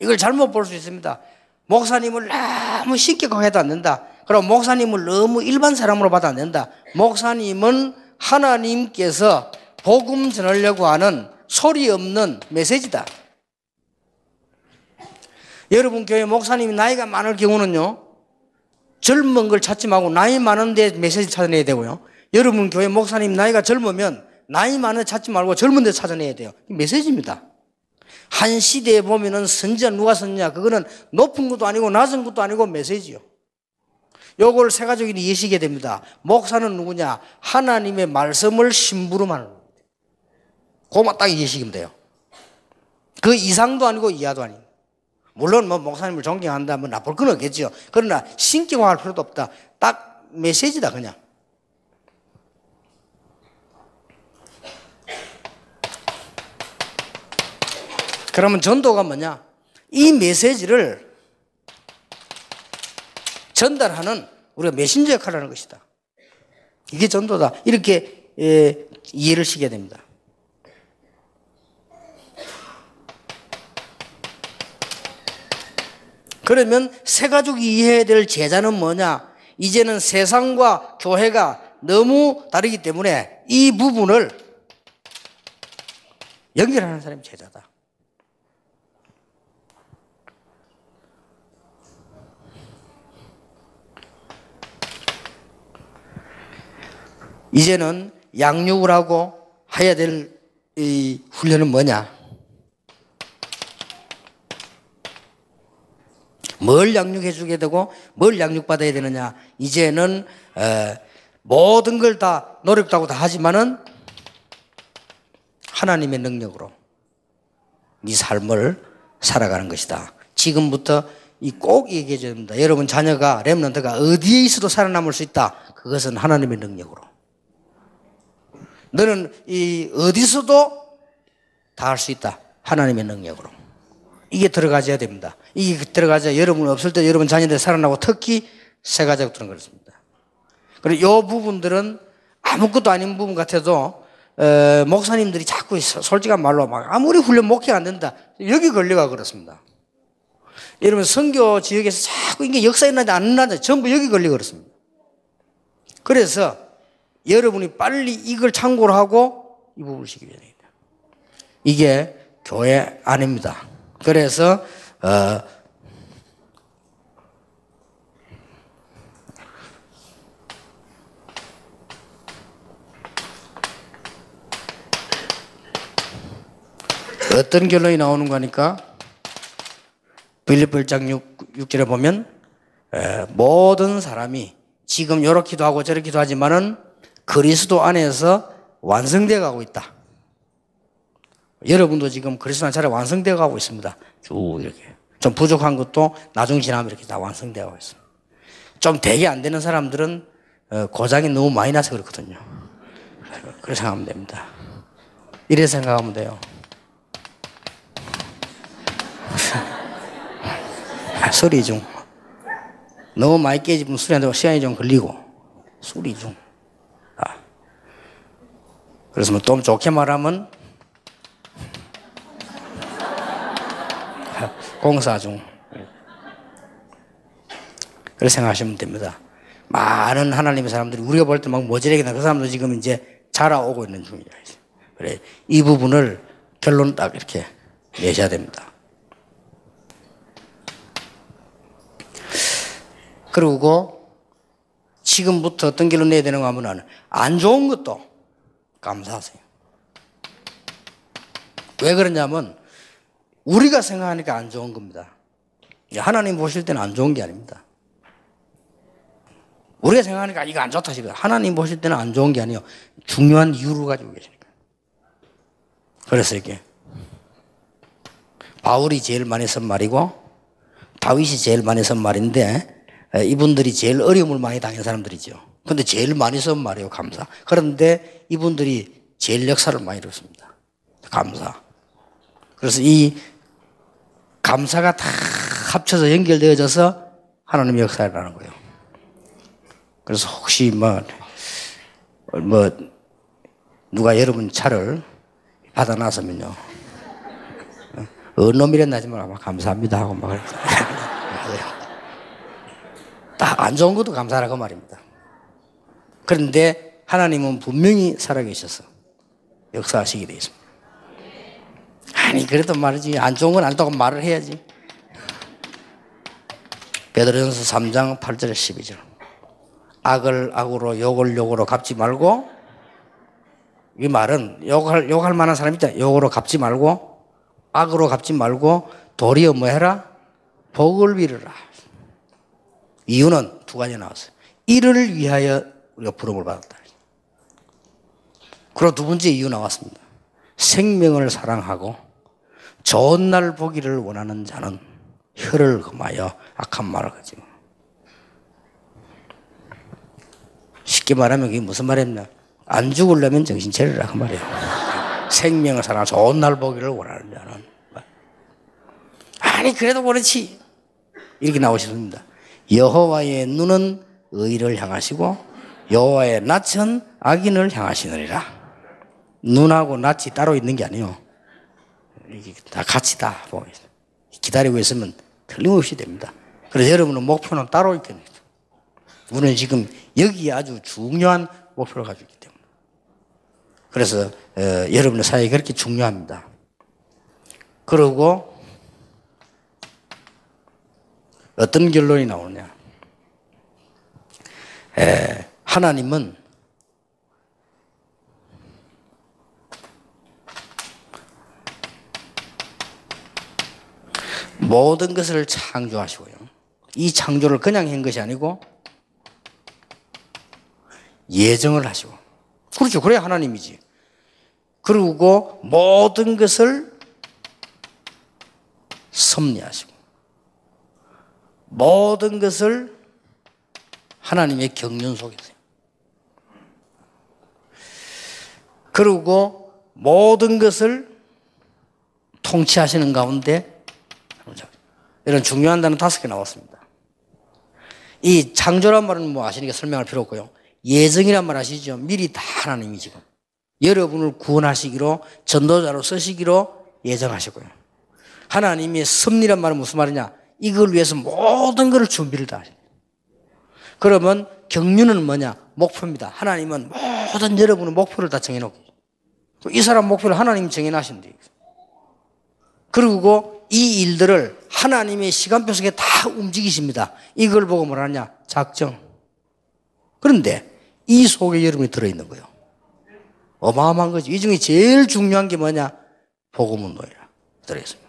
이걸 잘못 볼 수 있습니다. 목사님을 너무 쉽게 해도 안 된다. 그럼 목사님을 너무 일반 사람으로 봐도 안 된다. 목사님은 하나님께서 복음 전하려고 하는 소리 없는 메시지다. 여러분 교회 목사님이 나이가 많을 경우는요, 젊은 걸 찾지 말고 나이 많은데 메시지 찾아내야 되고요. 여러분 교회 목사님 나이가 젊으면 나이 많은 데 찾지 말고 젊은 데 찾아내야 돼요. 메시지입니다. 한 시대에 보면은 선지자 누가 썼냐? 그거는 높은 것도 아니고 낮은 것도 아니고 메시지요. 요걸 새가족이 이해하시게 됩니다. 목사는 누구냐? 하나님의 말씀을 심부름하는 겁니다. 그것만 딱 이해하시면 돼요. 그 이상도 아니고 이하도 아니고. 물론 뭐 목사님을 존경한다, 뭐 나쁠 건 없겠죠. 그러나 신격화할 필요도 없다. 딱 메시지다 그냥. 그러면 전도가 뭐냐? 이 메시지를 전달하는 우리가 메신저 역할을 하는 것이다. 이게 전도다. 이렇게 이해를 시게 됩니다. 그러면 새가족이 이해해야 될 제자는 뭐냐? 이제는 세상과 교회가 너무 다르기 때문에 이 부분을 연결하는 사람이 제자다. 이제는 양육을 하고 해야 될 이 훈련은 뭐냐? 뭘 양육해 주게 되고 뭘 양육받아야 되느냐? 이제는 모든 걸 다 노력도 하고 다 하지만은 하나님의 능력으로 네 삶을 살아가는 것이다. 지금부터 꼭 얘기해 줘야 됩니다. 여러분 자녀가 렘넌트가 어디에 있어도 살아남을 수 있다. 그것은 하나님의 능력으로. 너는 어디서도 다 할 수 있다. 하나님의 능력으로. 이게 들어가져야 됩니다. 이게 들어가져야 여러분 없을 때 여러분 자녀들 살아나고 특히 새가족들은 그렇습니다. 그리고 이 부분들은 아무것도 아닌 부분 같아도 목사님들이 자꾸 솔직한 말로 막 아무리 훈련 목회 안 된다. 여기 걸려가 그렇습니다. 여러분 선교 지역에서 자꾸 이게 역사 일어나지 않는다. 전부 여기 걸려 그렇습니다. 그래서 여러분이 빨리 이걸 참고로 하고 이 부분을 시키게 됩니다. 이게 교회 안입니다. 그래서 어떤 결론이 나오는 거니까 빌립보 1장 6절에 보면 모든 사람이 지금 이렇기도 하고 저렇기도 하지만은 그리스도 안에서 완성되어 가고 있다. 여러분도 지금 그리스도 안에서 완성되어 가고 있습니다. 쭉 이렇게. 좀 부족한 것도 나중 지나면 이렇게 다 완성되어 가고 있습니다. 좀 되게 안 되는 사람들은 고장이 너무 많이 나서 그렇거든요. 그렇게 생각하면 됩니다. 이래 생각하면 돼요. 소리 중. 너무 많이 깨지면 수리한다고 시간이 좀 걸리고, 소리 중. 그래서 뭐 좀 좋게 말하면, 공사 중. 그렇게 생각하시면 됩니다. 많은 하나님의 사람들이 우리가 볼 때 막 모자라게 그 사람도 지금 이제 자라오고 있는 중이죠. 그래. 이 부분을 결론 딱 이렇게 내셔야 됩니다. 그리고 지금부터 어떤 결론 내야 되는가 하면 안 좋은 것도 감사하세요. 왜 그러냐면 우리가 생각하니까 안 좋은 겁니다. 하나님 보실 때는 안 좋은 게 아닙니다. 우리가 생각하니까 이거 안 좋다 싶어요. 하나님 보실 때는 안 좋은 게 아니에요. 중요한 이유를 가지고 계시니까. 그래서 이게 바울이 제일 많이 쓴 말이고 다윗이 제일 많이 쓴 말인데 이분들이 제일 어려움을 많이 당한 사람들이죠. 근데 제일 많이 쓴 말이에요, 감사. 그런데 이분들이 제일 역사를 많이 이뤘습니다. 감사. 그래서 이 감사가 다 합쳐서 연결되어져서 하나님의 역사를 일어나는 거예요. 그래서 혹시 누가 여러분 차를 받아놨으면요. 어느 놈이랬나지 말 아마 감사합니다 하고 막 다 안 좋은 것도 감사하라고 말입니다. 그런데 하나님은 분명히 살아계셔서 역사하시게 되어 있습니다. 아니 그래도 말이지 안 좋은 건 아니다고 말을 해야지. 베드로전서 3장 8절에 12절 악을 악으로 욕을 욕으로 갚지 말고, 이 말은 욕할 만한 사람이 있다. 욕으로 갚지 말고 악으로 갚지 말고 도리어 뭐 해라? 복을 빌으라. 이유는 두 가지 나왔어요. 이를 위하여 우리가 부름을 받았다. 그리고 두 번째 이유 나왔습니다. 생명을 사랑하고 좋은 날 보기를 원하는 자는 혀를 금하여 악한 말을 하지. 쉽게 말하면 그게 무슨 말이었냐? 안 죽으려면 정신 차리라 그 말이에요. 생명을 사랑하고 좋은 날 보기를 원하는 자는. 아니 그래도 그렇지. 이렇게 나오십니다. 여호와의 눈은 의를 향하시고 여호와의 낯은 악인을 향하시느니라. 눈하고 낯이 따로 있는 게 아니에요. 이게 다 같이 다 기다리고 있으면 틀림없이 됩니다. 그래서 여러분은 목표는 따로 있겠네요. 우리는 지금 여기에 아주 중요한 목표를 가지고 있기 때문에. 그래서 여러분의 사역이 그렇게 중요합니다. 그리고 어떤 결론이 나오느냐? 하나님은 모든 것을 창조하시고요. 이 창조를 그냥 한 것이 아니고 예정을 하시고. 그렇죠. 그래야 하나님이지. 그리고 모든 것을 섭리하시고 모든 것을 하나님의 경륜 속에서, 그리고 모든 것을 통치하시는 가운데 이런 중요한 단어 5개 나왔습니다. 이 창조란 말은 뭐 아시니까 설명할 필요 없고요. 예정이란 말 아시죠? 미리 다 하나님이 지금 여러분을 구원하시기로, 전도자로 쓰시기로 예정하시고요. 하나님의 섭리란 말은 무슨 말이냐? 이걸 위해서 모든 것을 준비를 다 하십니다. 그러면 경륜은 뭐냐? 목표입니다. 하나님은 모든 여러분의 목표를 다 정해놓고, 이 사람 목표를 하나님이 정해놨신대요. 그리고 이 일들을 하나님의 시간표 속에 다 움직이십니다. 이걸 보고 뭐라냐? 작정. 그런데 이 속에 여러분이 들어있는 거예요. 어마어마한 거죠. 이 중에 제일 중요한 게 뭐냐? 복음운동이라 들어있습니다.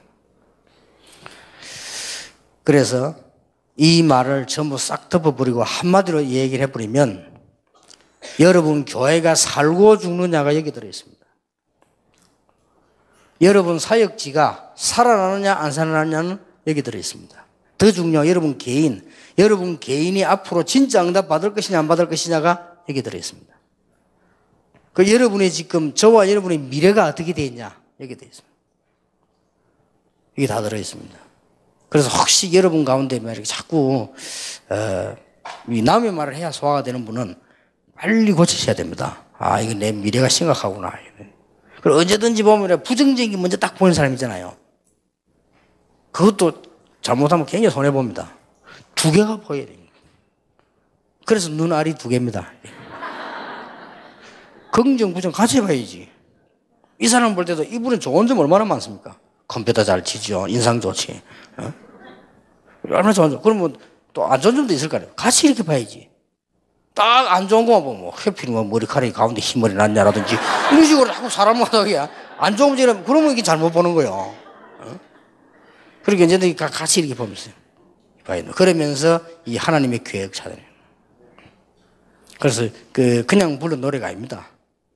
그래서 이 말을 전부 싹 덮어버리고 한마디로 얘기를 해버리면 여러분 교회가 살고 죽느냐가 여기 들어있습니다. 여러분 사역지가 살아나느냐 안 살아나느냐는 여기 들어있습니다. 더 중요한 여러분 개인이 앞으로 진짜 응답 받을 것이냐 안 받을 것이냐가 여기 들어있습니다. 그 여러분의 지금 저와 여러분의 미래가 어떻게 되어 있냐 여기 되어 있습니다. 이게 다 들어있습니다. 그래서 혹시 여러분 가운데 이렇게 자꾸 남의 말을 해야 소화가 되는 분은 빨리 고치셔야 됩니다. 아, 이거 내 미래가 심각하구나. 그리고 언제든지 보면 부정적인 게 먼저 딱 보이는 사람 있잖아요. 그것도 잘못하면 굉장히 손해봅니다. 2개가 보여야 됩니다. 그래서 눈알이 2개입니다. 긍정, 부정 같이 봐야지. 이 사람 볼 때도 이분은 좋은 점 얼마나 많습니까? 컴퓨터 잘 치죠. 인상 좋지. 어? 얼마나 좋은 점. 그러면 또 안 좋은 점도 있을 거 아니에요. 같이 이렇게 봐야지. 딱 안 좋은 거만 보면 회피는 뭐 머리카락이 가운데 흰머리 났냐라든지 이런 식으로 자꾸 사람을 하다가 안 좋은 점이라면 그러면 이게 잘못 보는 거예요. 어? 그러니까 이제 같이 이렇게 보면서 봐야 돼. 그러면서 이 하나님의 계획 찾아내요. 그래서 그냥 부른 노래가 아닙니다.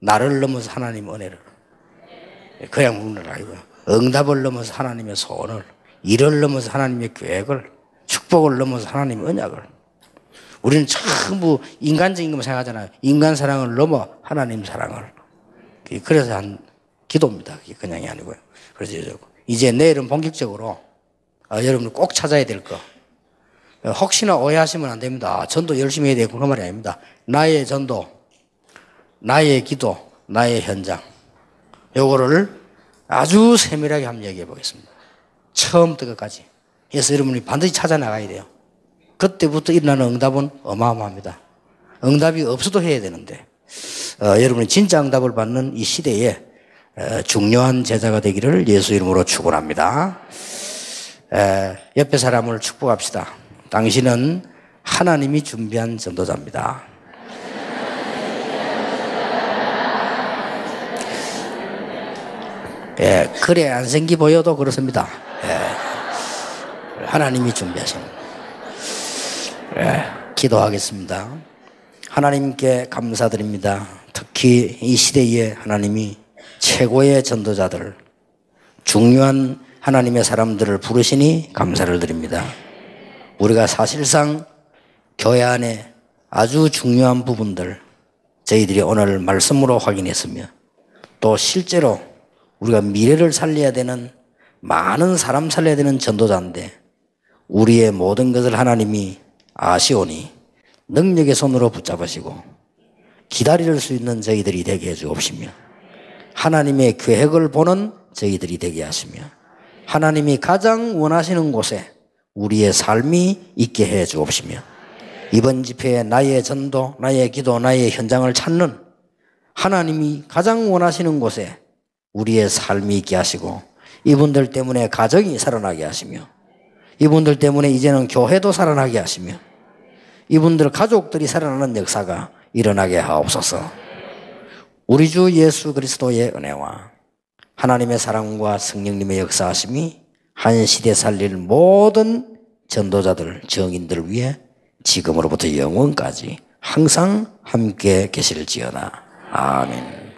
나를 넘어서 하나님의 은혜를. 그냥 부르는 노래가 아니고요. 응답을 넘어서 하나님의 소원을, 일을 넘어서 하나님의 계획을, 축복을 넘어서 하나님의 언약을. 우리는 전부 인간적인 것만 생각하잖아요. 인간 사랑을 넘어 하나님 사랑을. 그래서 한 기도입니다. 그게 그냥이 아니고요. 그래서 이제 내일은 본격적으로 여러분들 꼭 찾아야 될 거. 혹시나 오해하시면 안 됩니다. 전도 열심히 해야 되고 그 말이 아닙니다. 나의 전도, 나의 기도, 나의 현장. 요거를 아주 세밀하게 한번 얘기해 보겠습니다. 처음부터 끝까지. 그래서 여러분이 반드시 찾아 나가야 돼요. 그때부터 일어나는 응답은 어마어마합니다. 응답이 없어도 해야 되는데 여러분이 진짜 응답을 받는 이 시대에 중요한 제자가 되기를 예수 이름으로 축원합니다. 옆에 사람을 축복합시다. 당신은 하나님이 준비한 전도자입니다. 그래 안 생기 보여도 그렇습니다. 하나님이 준비하신. 기도하겠습니다. 하나님께 감사드립니다. 특히 이 시대에 하나님이 최고의 전도자들, 중요한 하나님의 사람들을 부르시니 감사를 드립니다. 우리가 사실상 교회 안에 아주 중요한 부분들 저희들이 오늘 말씀으로 확인했으며 또 실제로 우리가 미래를 살려야 되는 많은 사람 살려야 되는 전도자인데 우리의 모든 것을 하나님이 아시오니 능력의 손으로 붙잡으시고 기다릴 수 있는 저희들이 되게 해 주옵시며 하나님의 계획을 보는 저희들이 되게 하시며 하나님이 가장 원하시는 곳에 우리의 삶이 있게 해 주옵시며 이번 집회에 나의 전도, 나의 기도, 나의 현장을 찾는 하나님이 가장 원하시는 곳에 우리의 삶이 있게 하시고 이분들 때문에 가정이 살아나게 하시며 이분들 때문에 이제는 교회도 살아나게 하시며 이분들 가족들이 살아나는 역사가 일어나게 하옵소서. 우리 주 예수 그리스도의 은혜와 하나님의 사랑과 성령님의 역사하심이 한 시대 살릴 모든 전도자들, 정인들을 위해 지금으로부터 영원까지 항상 함께 계실지어다. 아멘.